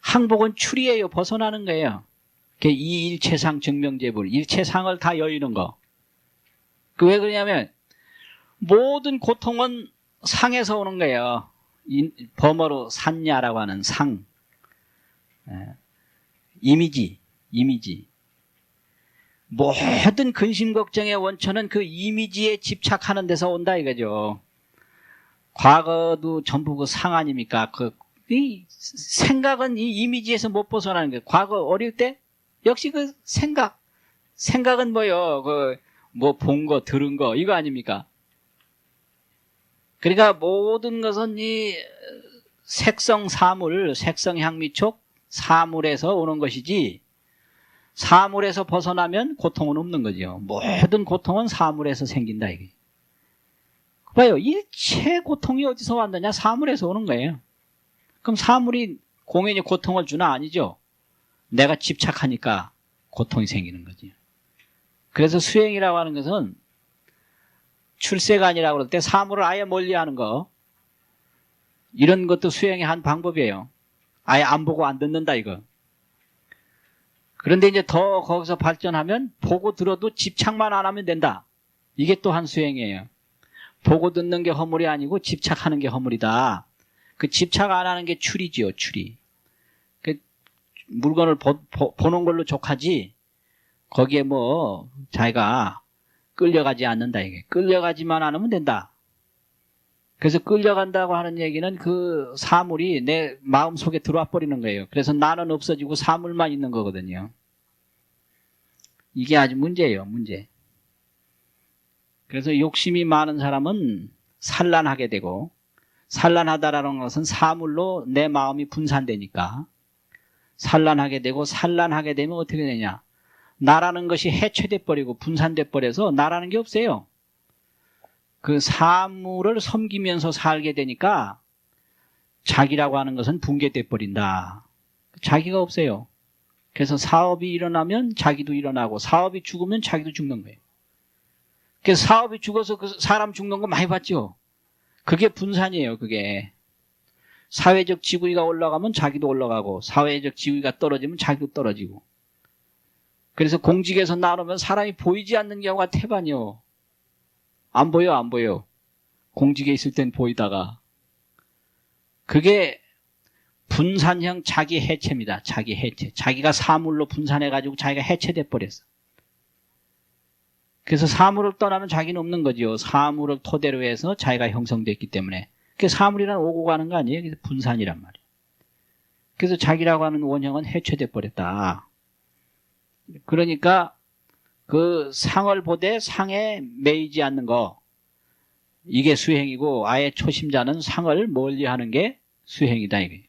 Speaker 2: 항복은 추리예요. 벗어나는 거예요. 이 일체상 증명제불, 일체상을 다 여의는 거. 왜 그러냐면 모든 고통은 상에서 오는 거예요. 범어로 산야라고 하는 상. 이미지. 모든 근심 걱정의 원천은 그 이미지에 집착하는 데서 온다 이거죠. 과거도 전부 그 상 아닙니까? 이 생각은 이 이미지에서 못 벗어나는 거예요. 과거 어릴 때 역시 그 생각은 뭐요? 뭐 본 거, 들은 거 이거 아닙니까? 그러니까 모든 것은 이 색성 사물, 색성 향미촉 사물에서 오는 것이지 사물에서 벗어나면 고통은 없는 거죠. 모든 고통은 사물에서 생긴다 이게. 봐요. 일체 고통이 어디서 왔느냐? 사물에서 오는 거예요. 그럼 사물이 공연히 고통을 주나? 아니죠. 내가 집착하니까 고통이 생기는 거지. 그래서 수행이라고 하는 것은 출세가 아니라고 그럴 때 사물을 아예 멀리하는 거, 이런 것도 수행의 한 방법이에요. 아예 안 보고 안 듣는다 이거. 그런데 이제 더 거기서 발전하면 보고 들어도 집착만 안 하면 된다. 이게 또 한 수행이에요. 보고 듣는 게 허물이 아니고 집착하는 게 허물이다. 그 집착 안 하는 게 출이지요, 출이. 그 물건을 보는 걸로 족하지 거기에 뭐 자기가 끌려가지 않는다 이게. 끌려가지만 않으면 된다. 그래서 끌려간다고 하는 얘기는 그 사물이 내 마음 속에 들어와 버리는 거예요. 그래서 나는 없어지고 사물만 있는 거거든요. 이게 아주 문제예요, 문제. 그래서 욕심이 많은 사람은 산란하게 되고, 산란하다라는 것은 사물로 내 마음이 분산되니까 산란하게 되고, 산란하게 되면 어떻게 되냐? 나라는 것이 해체돼 버리고 분산돼 버려서 나라는 게 없어요. 그 사물을 섬기면서 살게 되니까 자기라고 하는 것은 붕괴돼 버린다. 자기가 없어요. 그래서 사업이 일어나면 자기도 일어나고, 사업이 죽으면 자기도 죽는 거예요. 그래서 사업이 죽어서 그 사람 죽는 거 많이 봤죠. 그게 분산이에요. 그게 사회적 지위가 올라가면 자기도 올라가고, 사회적 지위가 떨어지면 자기도 떨어지고. 그래서 공직에서 나오면 사람이 보이지 않는 경우가 태반이요. 안 보여, 안 보여. 공직에 있을 땐 보이다가. 그게 분산형 자기 해체입니다. 자기 해체. 자기가 사물로 분산해가지고 자기가 해체돼 버렸어. 그래서 사물을 떠나면 자기는 없는 거죠. 사물을 토대로 해서 자기가 형성됐기 때문에. 그 사물이란 오고 가는 거 아니에요? 그래서 분산이란 말이에요. 그래서 자기라고 하는 원형은 해체돼 버렸다. 그러니까 그 상을 보되 상에 매이지 않는 거, 이게 수행이고, 아예 초심자는 상을 멀리하는 게 수행이다 이게.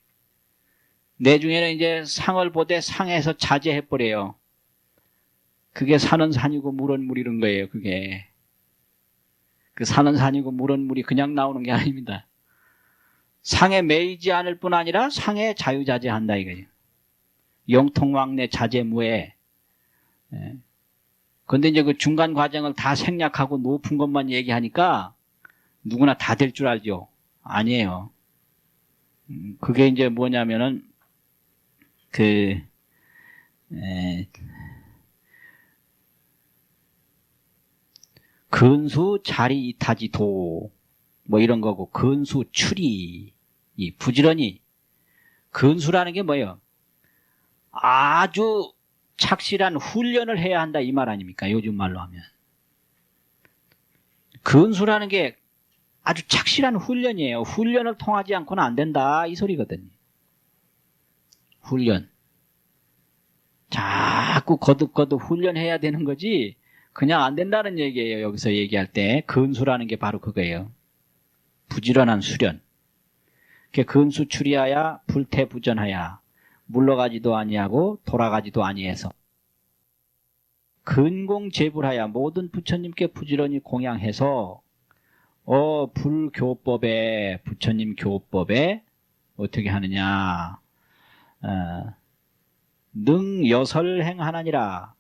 Speaker 2: 내 중에는 이제 상을 보되 상에서 자제해 버려요. 그게 산은 산이고 물은 물이는 거예요. 그게 그 산은 산이고 물은 물이 그냥 나오는 게 아닙니다. 상에 매이지 않을 뿐 아니라 상에 자유자재한다 이거예요. 영통왕래 자재무에. 그런데 이제 그 중간 과정을 다 생략하고 높은 것만 얘기하니까 누구나 다 될 줄 알죠? 아니에요. 그게 이제 뭐냐면은 근수 자리 이타지도 뭐 이런 거고, 근수 추리, 이 부지런히. 근수라는 게 뭐예요? 아주 착실한 훈련을 해야 한다 이 말 아닙니까? 요즘 말로 하면. 근수라는 게 아주 착실한 훈련이에요. 훈련을 통하지 않고는 안 된다 이 소리거든요. 훈련. 자꾸 거듭거듭 훈련해야 되는 거지 그냥 안 된다는 얘기예요. 여기서 얘기할 때 근수라는 게 바로 그거예요. 부지런한 수련. 근수추리하야 불태부전하야 물러가지도 아니하고 돌아가지도 아니해서 근공제불하야 모든 부처님께 부지런히 공양해서 불교법에, 부처님 교법에 어떻게 하느냐, 능여설 행하나니라.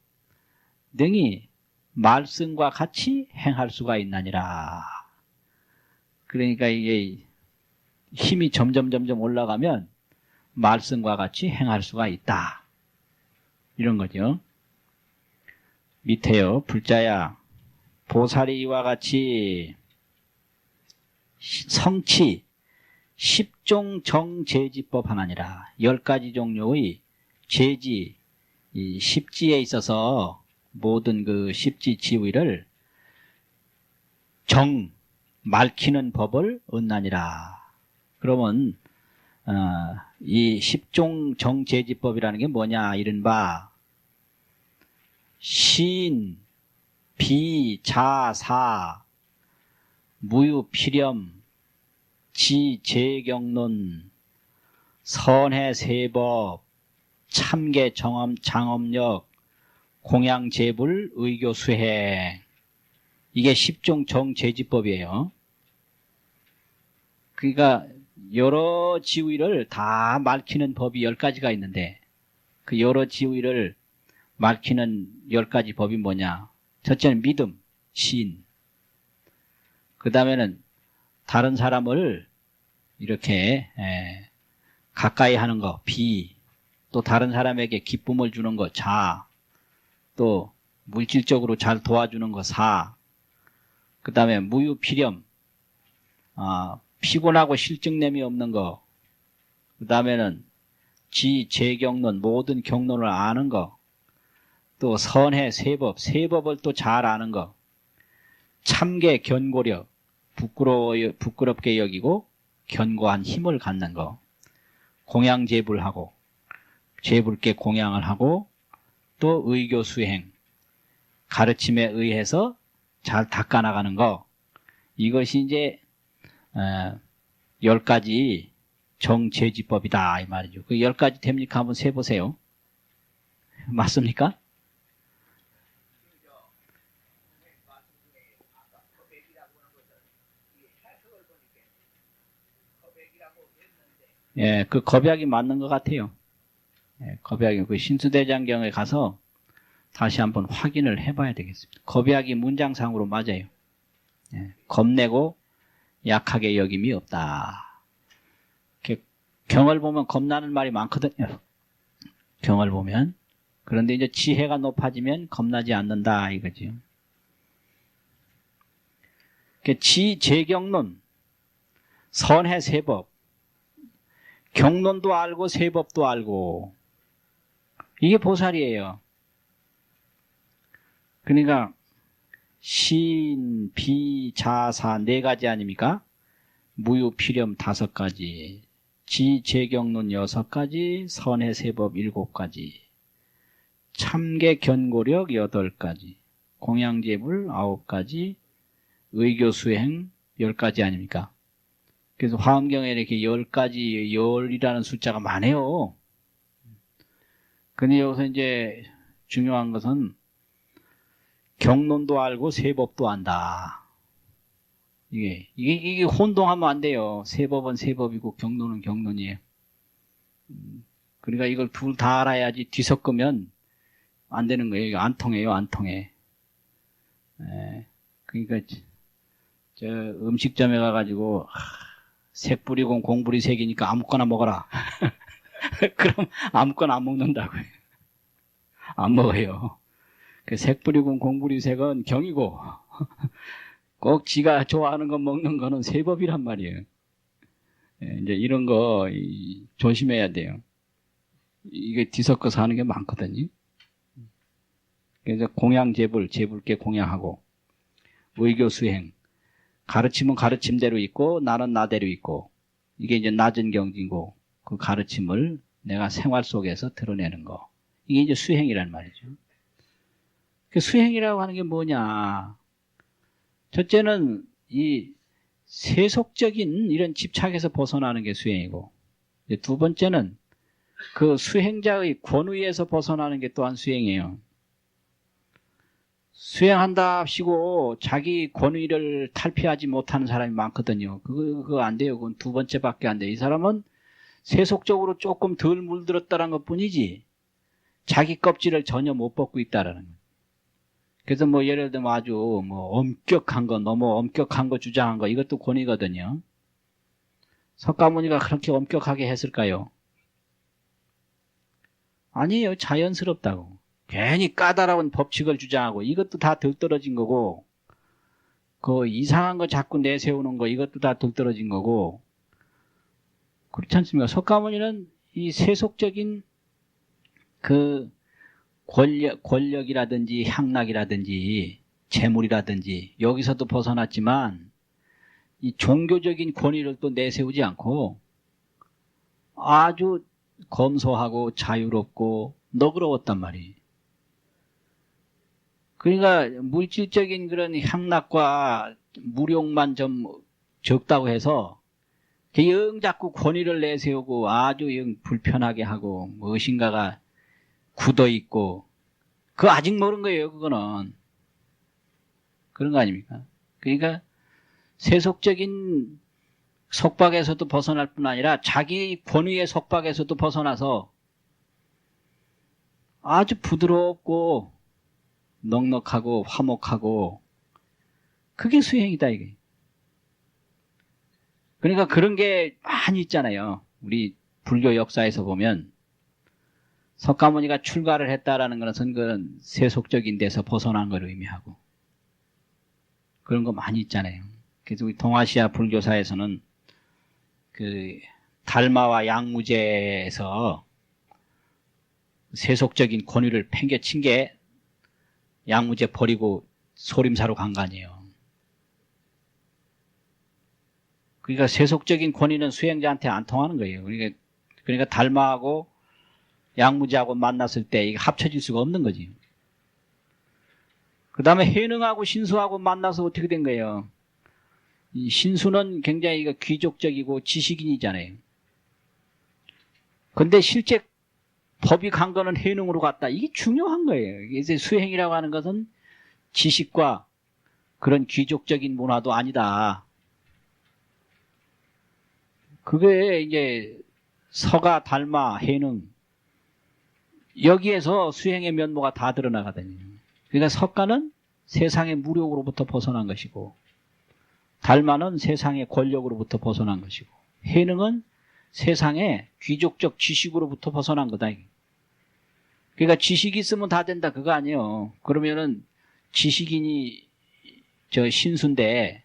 Speaker 2: 능히 말씀과 같이 행할 수가 있나니라. 그러니까 이게 힘이 점점 올라가면 말씀과 같이 행할 수가 있다. 이런 거죠. 밑에요. 불자야. 보살이 이와 같이 성치 10종 정제지법 하나니라. 10가지 종류의 제지, 이 십지에 있어서 모든 그 십지 지위를 말키는 법을 얻나니라. 그러면 이 10종 정제지법이라는 게 뭐냐? 이른바 신, 비, 자, 사, 무유필염, 지, 제경론, 선해 세법, 참계 정엄, 장엄력, 공양, 재불, 의교, 수행. 이게 10종 정제지법이에요. 그러니까 여러 지위를 다 밝히는 법이 10가지가 있는데 그 여러 지위를 밝히는 10가지 법이 뭐냐? 첫째는 믿음, 신. 그 다음에는 다른 사람을 이렇게 가까이 하는 거, 비. 또 다른 사람에게 기쁨을 주는 거, 자. 또 물질적으로 잘 도와주는 거, 사. 그 다음에 무유필염, 피곤하고 실증냄이 없는 거. 그 다음에는 지제경론, 모든 경론을 아는 거. 또 선해, 세법, 세법을 또 잘 아는 거. 참개, 견고력, 부끄럽게 여기고 견고한 힘을 갖는 거. 공양제불하고, 제불께 공양을 하고, 또 의교 수행, 가르침에 의해서 잘 닦아나가는 거. 이것이 이제 10가지 정제지법이다 이 말이죠. 그 10가지 됩니까? 한번 세보세요. 맞습니까? 예, 그 겁약이 맞는 것 같아요. 예, 겁약이 그 신수대장경에 가서 다시 한번 확인을 해봐야 되겠습니다. 겁약이 문장상으로 맞아요. 예, 겁내고 약하게 여김이 없다. 이렇게 경을 보면 겁나는 말이 많거든요. 경을 보면. 그런데 이제 지혜가 높아지면 겁나지 않는다 이거죠. 지제경론, 선해 세법, 경론도 알고 세법도 알고 이게 보살이에요. 그러니까 신, 비, 자, 사 4가지 아닙니까? 무유, 필염 5가지, 지, 제경론 6가지, 선해, 세법 7가지, 참개, 견고력 8가지, 공양제불 9가지, 의교, 수행 10가지 아닙니까? 그래서 화엄경에 이렇게 10가지, 10이라는 숫자가 많아요. 근데 여기서 이제 중요한 것은 경론도 알고 세법도 안다. 이게 혼동하면 안 돼요. 세법은 세법이고 경론은 경론이에요. 그러니까 이걸 둘 다 알아야지 뒤섞으면 안 되는 거예요. 이거 안 통해요, 안 통해. 그러니까 저 음식점에 가가지고 색 뿌리고 공뿌리 색이니까 아무거나 먹어라. 그럼 아무거나 안 먹는다고요. 안 먹어요. 그 색 뿌리고 공뿌리 색은 경이고 꼭 지가 좋아하는 거 먹는 거는 세법이란 말이에요. 이제 이런 거 조심해야 돼요. 이게 뒤섞어서 하는 게 많거든요. 그래서 공양제불, 제불께 공양하고 의교 수행, 가르침은 가르침대로 있고 나는 나대로 있고 이게 이제 낮은 경지고 그 가르침을 내가 생활 속에서 드러내는 거. 이게 이제 수행이란 말이죠. 그 수행이라고 하는 게 뭐냐? 첫째는 이 세속적인 이런 집착에서 벗어나는 게 수행이고, 두 번째는 그 수행자의 권위에서 벗어나는 게 또한 수행이에요. 수행한다 하시고 자기 권위를 탈피하지 못하는 사람이 많거든요. 그거 안 돼요. 그건 2번째밖에 안 돼요. 이 사람은 세속적으로 조금 덜 물들었다는 것 뿐이지 자기 껍질을 전혀 못 벗고 있다라는 거예요. 그래서 뭐 예를 들면 아주 뭐 엄격한 거, 너무 엄격한 거 주장한 거 이것도 권위거든요. 석가모니가 그렇게 엄격하게 했을까요? 아니에요. 자연스럽다고. 괜히 까다로운 법칙을 주장하고 이것도 다 덜떨어진 거고, 그 이상한 거 자꾸 내세우는 거 이것도 다 덜떨어진 거고, 그렇지 않습니까? 석가모니는 이 세속적인 그 권력이라든지 향락이라든지 재물이라든지 여기서도 벗어났지만 이 종교적인 권위를 또 내세우지 않고 아주 검소하고 자유롭고 너그러웠단 말이에요. 그러니까 물질적인 그런 향락과 무력만 좀 적다고 해서 영 자꾸 권위를 내세우고 아주 영 불편하게 하고 무엇인가가 굳어있고 그거 아직 모르는 거예요, 그거는. 그런 거 아닙니까? 그러니까 세속적인 속박에서도 벗어날 뿐 아니라 자기 권위의 속박에서도 벗어나서 아주 부드럽고 넉넉하고 화목하고 그게 수행이다 이게. 그러니까 그런 게 많이 있잖아요. 우리 불교 역사에서 보면 석가모니가 출가를 했다라는 것은 그런 세속적인 데서 벗어난 걸 의미하고 그런 거 많이 있잖아요. 그래서 우리 동아시아 불교사에서는 그 달마와 양무제에서 세속적인 권위를 팽개친 게 양무제 버리고 소림사로 간 거 아니에요. 그러니까 세속적인 권위는 수행자한테 안 통하는 거예요. 그러니까 달마하고 양무제하고 만났을 때 이게 합쳐질 수가 없는 거지. 그 다음에 해능하고 신수하고 만나서 어떻게 된 거예요? 이 신수는 굉장히 귀족적이고 지식인이잖아요. 근데 실제 법이 간 거는 해능으로 갔다. 이게 중요한 거예요. 이제 수행이라고 하는 것은 지식과 그런 귀족적인 문화도 아니다. 그게 이제 서가, 달마, 해능 여기에서 수행의 면모가 다 드러나거든요. 그러니까 석가는 세상의 무력으로부터 벗어난 것이고 달마는 세상의 권력으로부터 벗어난 것이고 해능은 세상의 귀족적 지식으로부터 벗어난 거다. 그러니까 지식이 있으면 다 된다 그거 아니에요. 그러면은 지식인이 저 신수인데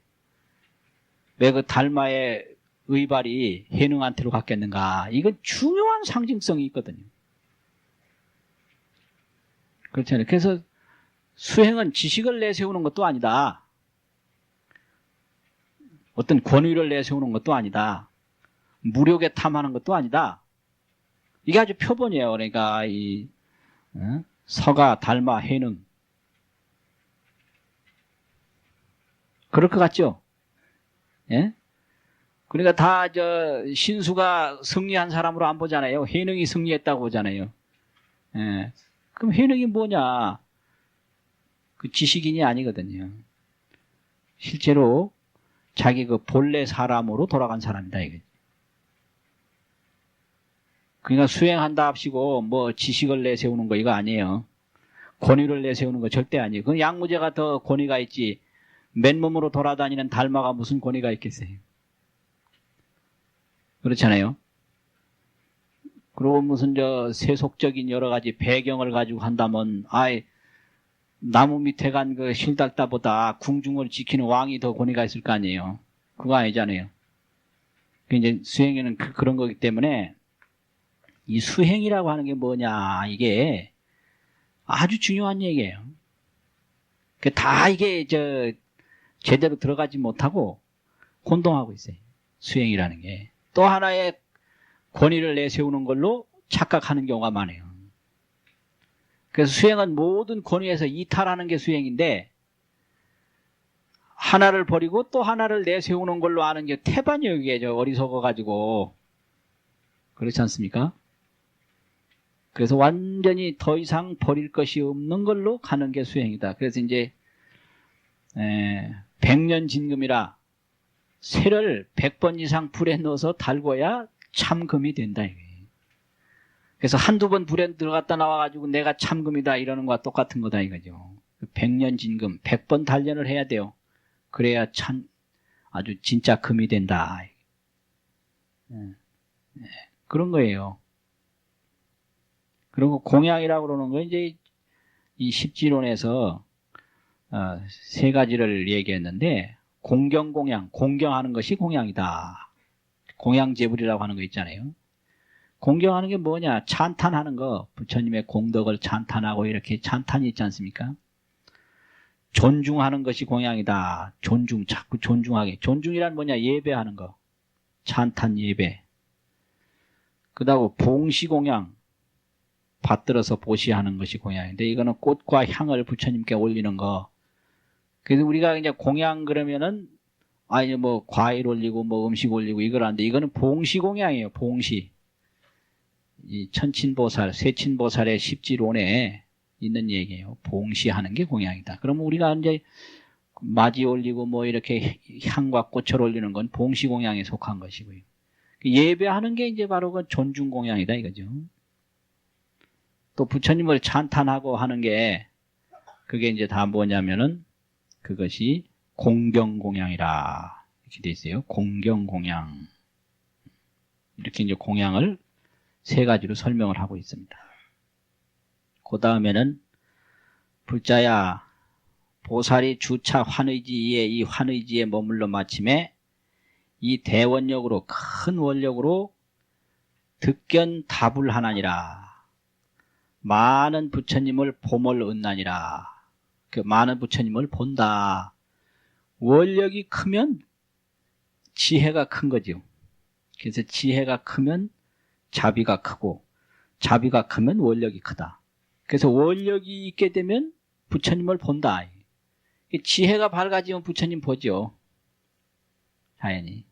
Speaker 2: 왜 그 달마의 의발이 해능한테로 갔겠는가? 이건 중요한 상징성이 있거든요. 그렇잖아요. 그래서 수행은 지식을 내세우는 것도 아니다. 어떤 권위를 내세우는 것도 아니다. 무력에 탐하는 것도 아니다. 이게 아주 표본이에요. 그러니까 이 서가, 달마, 해능 그럴 것 같죠? 예? 그러니까 다 신수가 승리한 사람으로 안 보잖아요. 해능이 승리했다고 보잖아요. 예. 그럼 해능이 뭐냐? 그 지식인이 아니거든요. 실제로 자기 그 본래 사람으로 돌아간 사람이다 이거지. 그러니까 수행한다 합시고 뭐 지식을 내세우는 거 이거 아니에요. 권위를 내세우는 거 절대 아니에요. 그건 양무제가 더 권위가 있지. 맨몸으로 돌아다니는 달마가 무슨 권위가 있겠어요. 그렇잖아요. 그리고 무슨 세속적인 여러 가지 배경을 가지고 한다면 나무 밑에 간 그 실달다보다 궁중을 지키는 왕이 더 권위가 있을 거 아니에요. 그거 아니잖아요. 이제 수행에는 그런 거기 때문에 이 수행이라고 하는 게 뭐냐 이게 아주 중요한 얘기예요. 다 이게 제대로 들어가지 못하고 혼동하고 있어요. 수행이라는 게. 또 하나의 권위를 내세우는 걸로 착각하는 경우가 많아요. 그래서 수행은 모든 권위에서 이탈하는 게 수행인데 하나를 버리고 또 하나를 내세우는 걸로 아는 게 태반이에요. 이게 어리석어가지고. 그렇지 않습니까? 그래서 완전히 더 이상 버릴 것이 없는 걸로 가는 게 수행이다. 그래서 이제 100년 진금이라 쇠를 100번 이상 불에 넣어서 달궈야 참금이 된다. 이게. 그래서 한두 번 불에 들어갔다 나와가지고 내가 참금이다 이러는 거와 똑같은 거다 이거죠. 100년 진금, 100번 단련을 해야 돼요. 그래야 아주 진짜 금이 된다. 그런 거예요. 그리고 공양이라고 그러는 건 이제 이 십지론에서 세 가지를 얘기했는데 공경공양, 공경하는 것이 공양이다. 공양제불이라고 하는 거 있잖아요. 공경하는 게 뭐냐? 찬탄하는 거. 부처님의 공덕을 찬탄하고 이렇게 찬탄이 있지 않습니까? 존중하는 것이 공양이다. 존중, 자꾸 존중하게. 존중이란 뭐냐? 예배하는 거. 찬탄 예배. 그 다음 봉시공양. 받들어서 보시하는 것이 공양인데 이거는 꽃과 향을 부처님께 올리는 거. 그래서 우리가 이제 공양 그러면은 뭐 과일 올리고 뭐 음식 올리고 이걸 하는데 이거는 봉시공양이에요. 봉시. 이 천친보살, 세친보살의 십지론에 있는 얘기예요. 봉시하는 게 공양이다. 그러면 우리가 이제 맞이 올리고 뭐 이렇게 향과 꽃을 올리는 건 봉시 공양에 속한 것이고요. 예배하는 게 이제 바로 그 존중 공양이다 이거죠. 또 부처님을 찬탄하고 하는 게 그게 이제 다 뭐냐면은 그것이 공경 공양이라 이렇게 돼 있어요. 공경 공양. 이렇게 이제 공양을 세 가지로 설명을 하고 있습니다. 그 다음에는 불자야 보살이 주차 환의지에 이 환의지에 머물러 마침에 이 대원력으로 큰 원력으로 득견답을 많은 부처님을 봄을 얻나니라. 그 많은 부처님을 본다. 원력이 크면 지혜가 큰 거죠. 그래서 지혜가 크면 자비가 크고 자비가 크면 원력이 크다. 그래서 원력이 있게 되면 부처님을 본다. 지혜가 밝아지면 부처님 보죠. 자연히.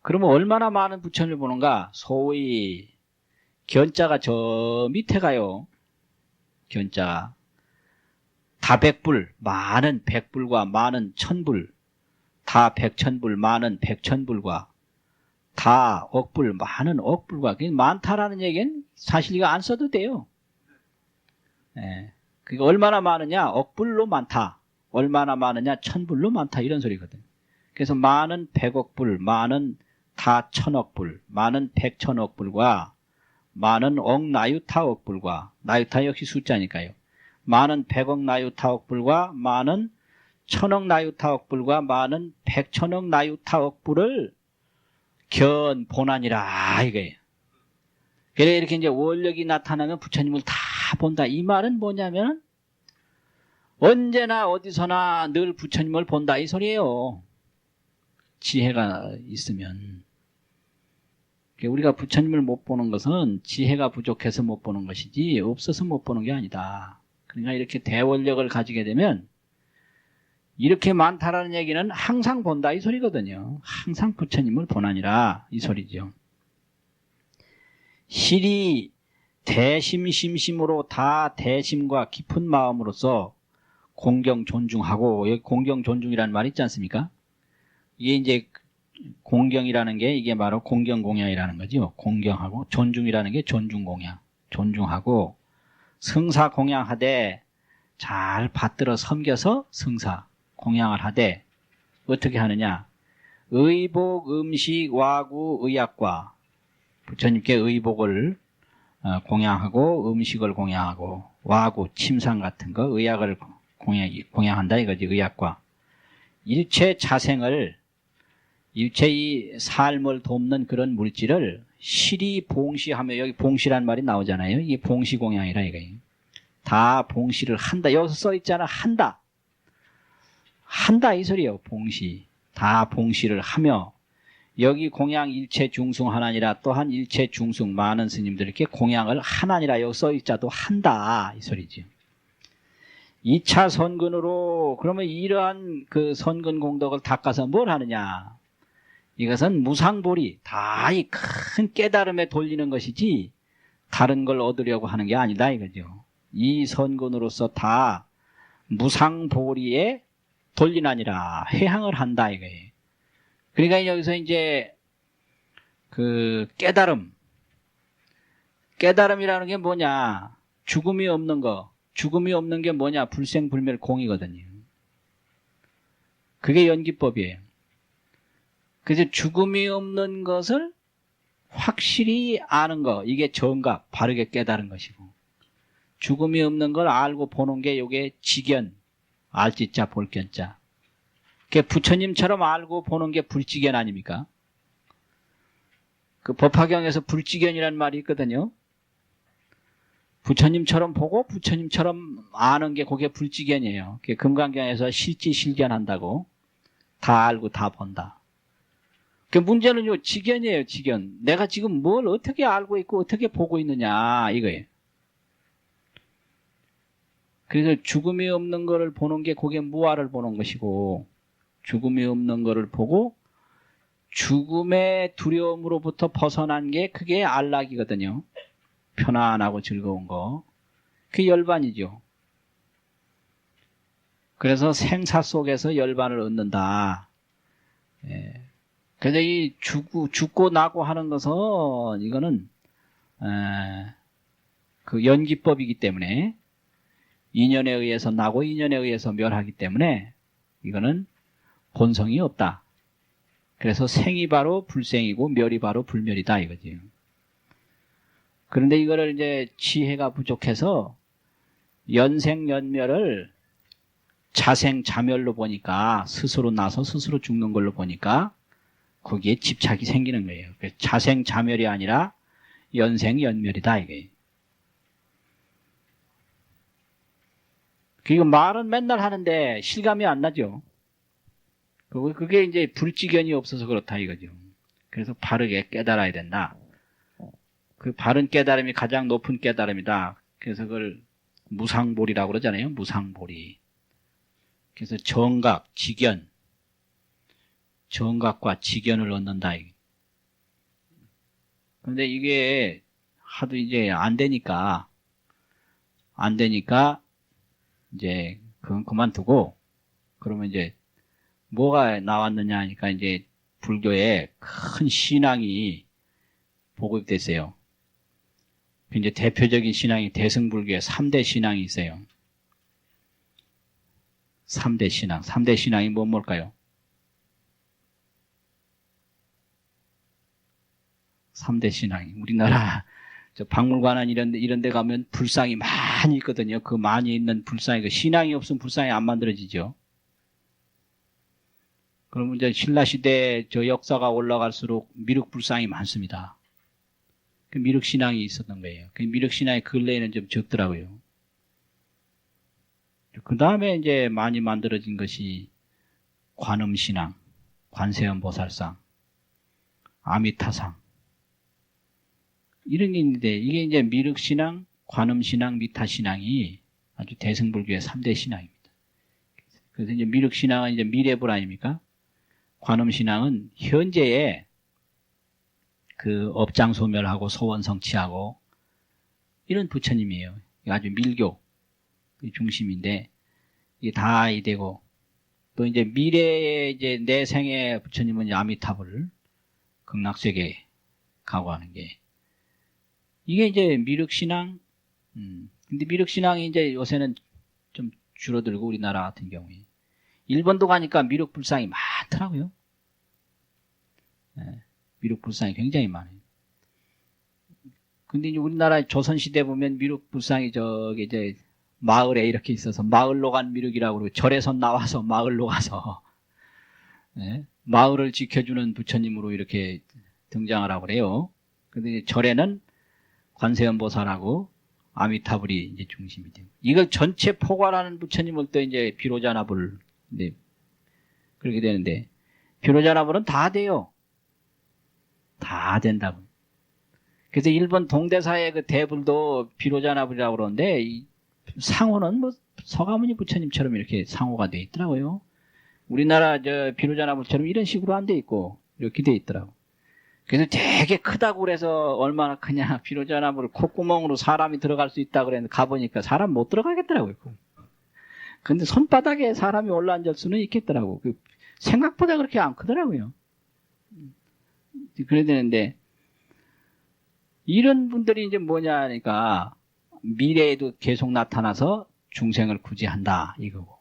Speaker 2: 그러면 얼마나 많은 부처님을 보는가? 소위 견자가 저 밑에 가요. 견자가. 다백불, 많은 백불과 많은 천불, 다 백천불, 많은 백천불과 다 억불, 많은 억불과 많다라는 얘기는 사실 이거 안 써도 돼요. 예. 그게 얼마나 많으냐? 억불로 많다. 얼마나 많으냐? 천불로 많다. 이런 소리거든. 그래서 많은 백억불, 많은 다 천억불, 많은 백천억불과 많은 억나유타억불과 나유타 역시 숫자니까요. 많은 백억 나유타억불과 많은 천억 나유타억불과 많은 백천억 나유타억불을 견본하니라 이거예요. 그래 이렇게 이제 원력이 나타나면 부처님을 다 본다. 이 말은 뭐냐면 언제나 어디서나 늘 부처님을 본다 이 소리예요. 지혜가 있으면. 우리가 부처님을 못 보는 것은 지혜가 부족해서 못 보는 것이지 없어서 못 보는 게 아니다. 그러니까 이렇게 대원력을 가지게 되면 이렇게 많다라는 얘기는 항상 본다 이 소리거든요. 항상 부처님을 보나니라 이 소리죠. 실이 대심심심으로 다 대심과 깊은 마음으로서 공경 존중하고, 여기 공경 존중이라는 말이 있지 않습니까? 이게 이제 공경이라는 게 이게 바로 공경 공양이라는 거죠. 공경하고 존중이라는 게 존중 공양, 존중하고 성사 공양하되 잘 받들어 섬겨서 성사 공양을 하되 어떻게 하느냐? 의복, 음식, 와구, 의약과 부처님께 의복을 공양하고 음식을 공양하고 와구, 침상 같은 거 의약을 공양한다 이거지. 의약과 일체 자생을 일체 이 삶을 돕는 그런 물질을 실이 봉시하며 여기 봉시란 말이 나오잖아요. 이게 봉시 공양이라 이거예요. 다 봉시를 한다. 여기서 써 있잖아. 한다. 한다 이 소리예요. 봉시. 다 봉시를 하며 여기 공양 일체 중승 하나니라 또한 일체 중승 많은 스님들 이렇게 공양을 하나니라 여기 써 있자도 한다 이 소리죠. 2차 선근으로 그러면 이러한 그 선근 공덕을 닦아서 뭘 하느냐? 이것은 무상보리 다 이 큰 깨달음에 돌리는 것이지 다른 걸 얻으려고 하는 게 아니다 이거죠. 이 선근으로서 다 무상보리에 돌리나니라 회항을 한다 이거예요. 그러니까 여기서 이제 그 깨달음이라는 게 뭐냐? 죽음이 없는 거. 죽음이 없는 게 뭐냐? 불생불멸공이거든요. 그게 연기법이에요. 그래서 죽음이 없는 것을 확실히 아는 거, 이게 정각, 바르게 깨달은 것이고, 죽음이 없는 걸 알고 보는 게 이게 지견, 알지자 볼견자. 그게 부처님처럼 알고 보는 게 불지견 아닙니까? 그 법화경에서 불지견이라는 말이 있거든요. 부처님처럼 보고 부처님처럼 아는 게 그게 불지견이에요. 그게 금강경에서 실지실견한다고 다 알고 다 본다. 그 문제는 요 지견이에요. 지견. 내가 지금 뭘 어떻게 알고 있고 어떻게 보고 있느냐 이거예요. 그래서 죽음이 없는 거를 보는 게 그게 무아를 보는 것이고 죽음이 없는 거를 보고 죽음의 두려움으로부터 벗어난 게 그게 안락이거든요. 편안하고 즐거운 거. 그게 열반이죠. 그래서 생사 속에서 열반을 얻는다. 예. 그래서 이 죽고 나고 하는 것은 이거는 그 연기법이기 때문에 인연에 의해서 나고 인연에 의해서 멸하기 때문에 이거는 본성이 없다. 그래서 생이 바로 불생이고 멸이 바로 불멸이다 이거지. 그런데 이거를 이제 지혜가 부족해서 연생연멸을 자생자멸로 보니까 스스로 나서 스스로 죽는 걸로 보니까 거기에 집착이 생기는 거예요. 자생자멸이 아니라 연생연멸이다 이게. 그리고 말은 맨날 하는데 실감이 안 나죠. 그게 이제 불지견이 없어서 그렇다 이거죠. 그래서 바르게 깨달아야 된다. 그 바른 깨달음이 가장 높은 깨달음이다. 그래서 그걸 무상보리라고 그러잖아요. 무상보리. 그래서 정각, 지견, 정각과 지견을 얻는다. 그런데 이게 하도 이제 안 되니까 이제 그건 그만두고 그러면 이제 뭐가 나왔느냐 하니까 이제 불교에 큰 신앙이 보급됐어요. 이제 대표적인 신앙이 대승불교에 3대 신앙이 있어요. 3대 신앙. 3대 신앙이 뭘까요? 3대 신앙이. 우리나라 저 박물관 이런 데 가면 불상이 많이 있거든요. 그 많이 있는 불상이, 그 신앙이 없으면 불상이 안 만들어지죠. 그러면 이제 신라시대 저 역사가 올라갈수록 미륵불상이 많습니다. 그 미륵신앙이 있었던 거예요. 그 미륵신앙이 근래에는 좀 적더라고요. 그 다음에 이제 많이 만들어진 것이 관음신앙, 관세음보살상, 아미타상. 이런 게 있는데, 이게 이제 미륵신앙, 관음신앙, 미타신앙이 아주 대승불교의 3대 신앙입니다. 그래서 이제 미륵신앙은 이제 미래불 아닙니까? 관음신앙은 현재의 그 업장소멸하고 소원성취하고 이런 부처님이에요. 아주 밀교 중심인데 이게 다 이되고 또 이제 미래의 이제 내 생의 부처님은 이제 아미타불 극락세계 가고 하는 게 이게 이제 미륵신앙. 근데 미륵신앙이 이제 요새는 좀 줄어들고 우리나라 같은 경우에 일본도 가니까 미륵불상이 많더라고요. 네, 미륵불상이 굉장히 많아요. 근데 이제 우리나라 조선시대 보면 미륵불상이 저기 이제 마을에 이렇게 있어서 마을로 간 미륵이라고 그러고 절에서 나와서 마을로 가서 네, 마을을 지켜주는 부처님으로 이렇게 등장을 하고 그래요. 근데 절에는 관세음보살하고 아미타불이 이제 중심이 되고 이걸 전체 포괄하는 부처님을 또 이제 비로자나불 네, 그렇게 되는데 비로자나불은 다 돼요. 다 된다고. 그래서 일본 동대사의 그 대불도 비로자나불이라고 그러는데 이 상호는 뭐 서가모니 부처님처럼 이렇게 상호가 돼 있더라고요. 우리나라 저 비로자나불처럼 이런 식으로 안 돼 있고 이렇게 돼 있더라고. 그래서 되게 크다고 그래서 얼마나 크냐 비로자나불 콧구멍으로 사람이 들어갈 수 있다고 그랬는데 가보니까 사람 못 들어가겠더라고요. 근데 손바닥에 사람이 올라앉을 수는 있겠더라고. 생각보다 그렇게 안 크더라고요. 그래야 되는데 이런 분들이 이제 뭐냐 하니까 미래에도 계속 나타나서 중생을 구제한다 이거고.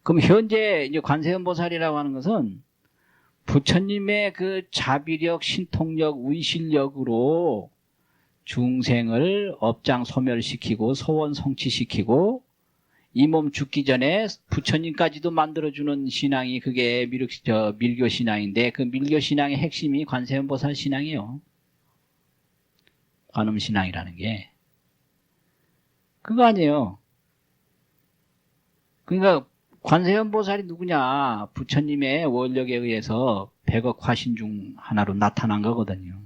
Speaker 2: 그럼 현재 이제 관세음보살이라고 하는 것은 부처님의 그 자비력, 신통력, 의실력으로 중생을 업장 소멸시키고 소원 성취시키고 이 몸 죽기 전에 부처님까지도 만들어주는 신앙이 그게 밀교 신앙인데 그 밀교 신앙의 핵심이 관세음보살 신앙이에요. 관음 신앙이라는 게 그거 아니에요. 그러니까 관세음보살이 누구냐? 부처님의 원력에 의해서 100억 화신 중 하나로 나타난 거거든요.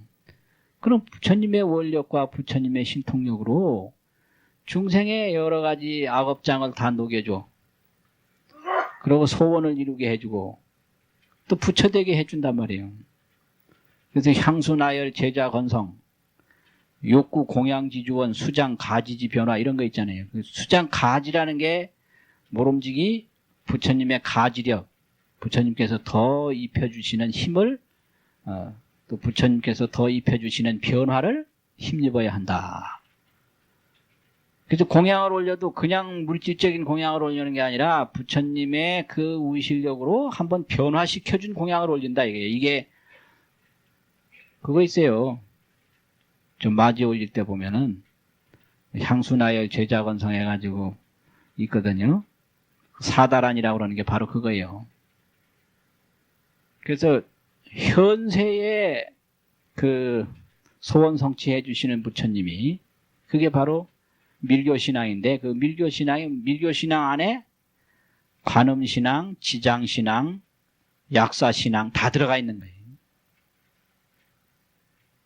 Speaker 2: 그럼 부처님의 원력과 부처님의 신통력으로 중생의 여러 가지 악업장을 다 녹여줘. 그리고 소원을 이루게 해주고 또 부처되게 해준단 말이에요. 그래서 향수 나열 제자 건성 욕구 공양지주원 수장 가지지 변화 이런 거 있잖아요. 그 수장 가지라는 게 모름지기 부처님의 가지력, 부처님께서 더 입혀주시는 힘을 또 부처님께서 더 입혀주시는 변화를 힘입어야 한다. 그래서 공양을 올려도 그냥 물질적인 공양을 올리는 게 아니라 부처님의 그 우실력으로 한번 변화시켜준 공양을 올린다. 이게 그거 있어요. 좀 맞이 올릴 때 보면은 향수나열 제자건성 해가지고 있거든요. 사다란이라고 그러는 게 바로 그거예요. 그래서 현세에 그 소원 성취해 주시는 부처님이 그게 바로 밀교신앙인데 그 밀교신앙 안에 관음신앙, 지장신앙, 약사신앙 다 들어가 있는 거예요.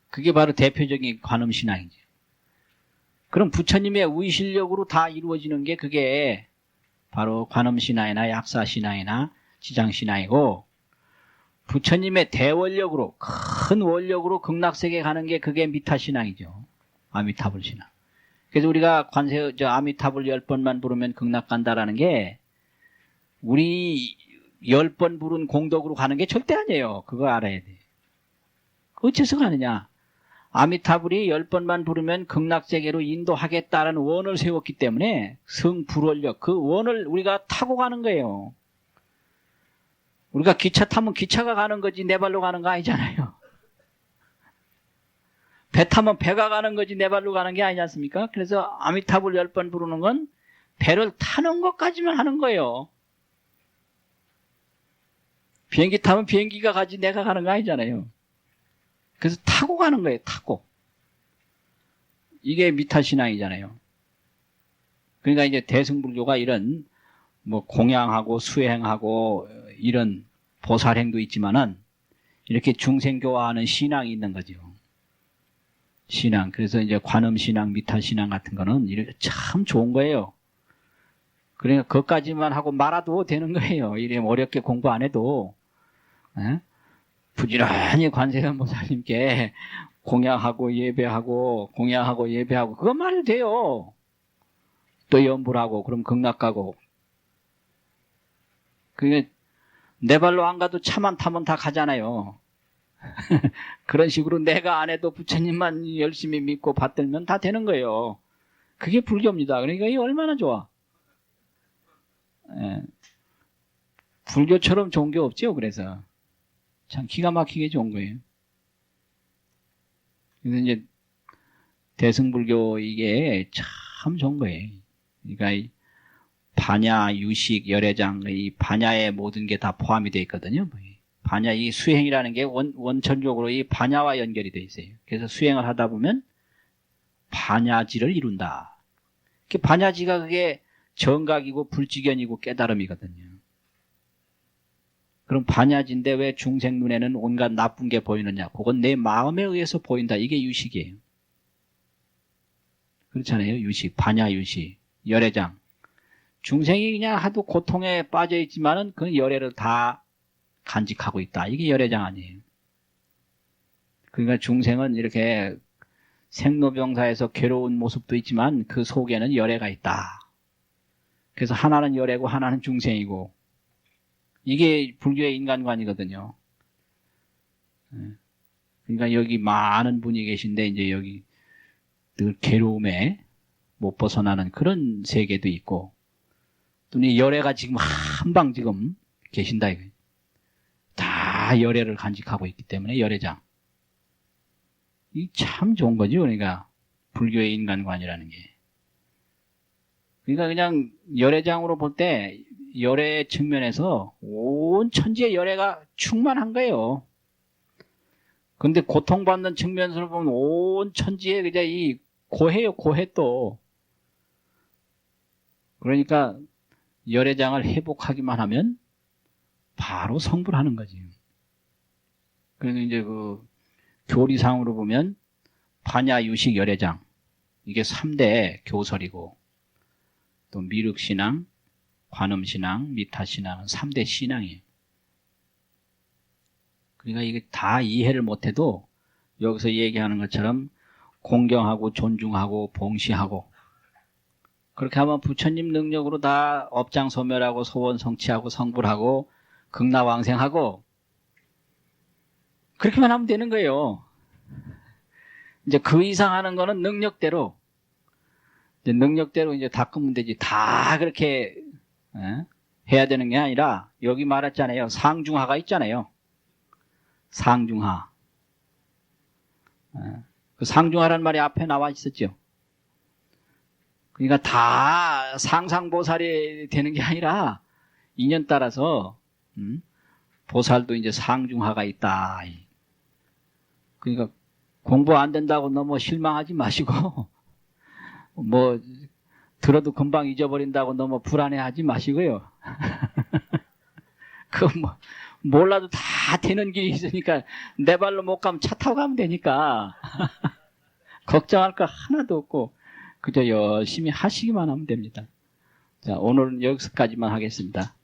Speaker 2: 그게 바로 대표적인 관음신앙이죠. 그럼 부처님의 의실력으로 다 이루어지는 게 그게 바로 관음신앙이나 약사신앙이나 지장신앙이고 부처님의 대원력으로 큰 원력으로 극락세계 가는 게 그게 미타신앙이죠. 아미타불 신앙. 그래서 우리가 아미타불 10번만 부르면 극락 간다라는 게 우리 10번 부른 공덕으로 가는 게 절대 아니에요. 그거 알아야 돼. 어째서 가느냐? 아미타불이 10번만 부르면 극락세계로 인도하겠다라는 원을 세웠기 때문에 성불원력, 그 원을 우리가 타고 가는 거예요. 우리가 기차 타면 기차가 가는 거지 내 발로 가는 거 아니잖아요. 배 타면 배가 가는 거지 내 발로 가는 게 아니지 않습니까? 그래서 아미타불 10번 부르는 건 배를 타는 것까지만 하는 거예요. 비행기 타면 비행기가 가지 내가 가는 거 아니잖아요. 그래서 타고 가는 거예요. 타고. 이게 미타신앙이잖아요. 그러니까 이제 대승불교가 이런 뭐 공양하고 수행하고 이런 보살행도 있지만은 이렇게 중생교화하는 신앙이 있는 거죠. 신앙. 그래서 이제 관음신앙, 미타신앙 같은 거는 이렇게 참 좋은 거예요. 그러니까 그것까지만 하고 말아도 되는 거예요. 이래 어렵게 공부 안 해도. 에? 부지런히 관세음보살님께 공양하고 예배하고 공양하고 예배하고 그것만 해도 돼요. 또 염불하고 그럼 극락 가고. 그게 내 발로 안 가도 차만 타면 다 가잖아요. 그런 식으로 내가 안 해도 부처님만 열심히 믿고 받들면 다 되는 거예요. 그게 불교입니다. 그러니까 이게 얼마나 좋아. 예. 불교처럼 좋은 게 없죠. 그래서 참 기가 막히게 좋은 거예요. 그래서 이제 대승불교 이게 참 좋은 거예요. 그러니까 이 반야, 유식, 열애장, 이 반야의 모든 게 다 포함이 되어 있거든요. 반야, 이 수행이라는 게 원천적으로 이 반야와 연결이 되어 있어요. 그래서 수행을 하다 보면 반야지를 이룬다. 반야지가 그게 정각이고 불지견이고 깨달음이거든요. 그럼 반야지인데 왜 중생 눈에는 온갖 나쁜 게 보이느냐? 그건 내 마음에 의해서 보인다. 이게 유식이에요. 그렇잖아요. 유식, 반야 유식, 열애장. 중생이 그냥 하도 고통에 빠져 있지만은 그 열애를 다 간직하고 있다. 이게 열애장 아니에요. 그러니까 중생은 이렇게 생로병사에서 괴로운 모습도 있지만 그 속에는 열애가 있다. 그래서 하나는 열애고 하나는 중생이고 이게 불교의 인간관이거든요. 그러니까 여기 많은 분이 계신데 이제 여기 늘 괴로움에 못 벗어나는 그런 세계도 있고 또 이 열애가 지금 한방 지금 계신다 이거예요. 다 열애를 간직하고 있기 때문에 열애장. 이 참 좋은 거죠. 그러니까 불교의 인간관이라는 게. 그러니까 그냥 열애장으로 볼 때 열애 측면에서 온 천지의 열애가 충만한 거예요. 근데 고통받는 측면에서 보면 온 천지에 그냥 이 고해요, 고해 또. 그러니까 열애장을 회복하기만 하면 바로 성불하는 거지. 그래서 이제 그 교리상으로 보면 반야, 유식, 열애장 이게 3대 교설이고 또 미륵신앙, 관음신앙, 미타신앙은 3대 신앙이에요. 그러니까 이게 다 이해를 못해도 여기서 얘기하는 것처럼 공경하고 존중하고 봉시하고 그렇게 하면 부처님 능력으로 다 업장소멸하고 소원성취하고 성불하고 극락왕생하고 그렇게만 하면 되는 거예요. 이제 그 이상 하는 거는 능력대로 이제 닦으면 되지. 다 그렇게 해야 되는 게 아니라 여기 말했잖아요. 상중하가 있잖아요. 상중하. 그 상중하라는 말이 앞에 나와 있었죠. 그러니까 다 상상보살이 되는 게 아니라 인연 따라서 보살도 이제 상중하가 있다. 그러니까 공부 안 된다고 너무 실망하지 마시고 뭐 들어도 금방 잊어버린다고 너무 불안해하지 마시고요. 그 뭐 몰라도 다 되는 길이 있으니까 내 발로 못 가면 차 타고 가면 되니까 걱정할 거 하나도 없고 그저 열심히 하시기만 하면 됩니다. 자, 오늘은 여기서까지만 하겠습니다.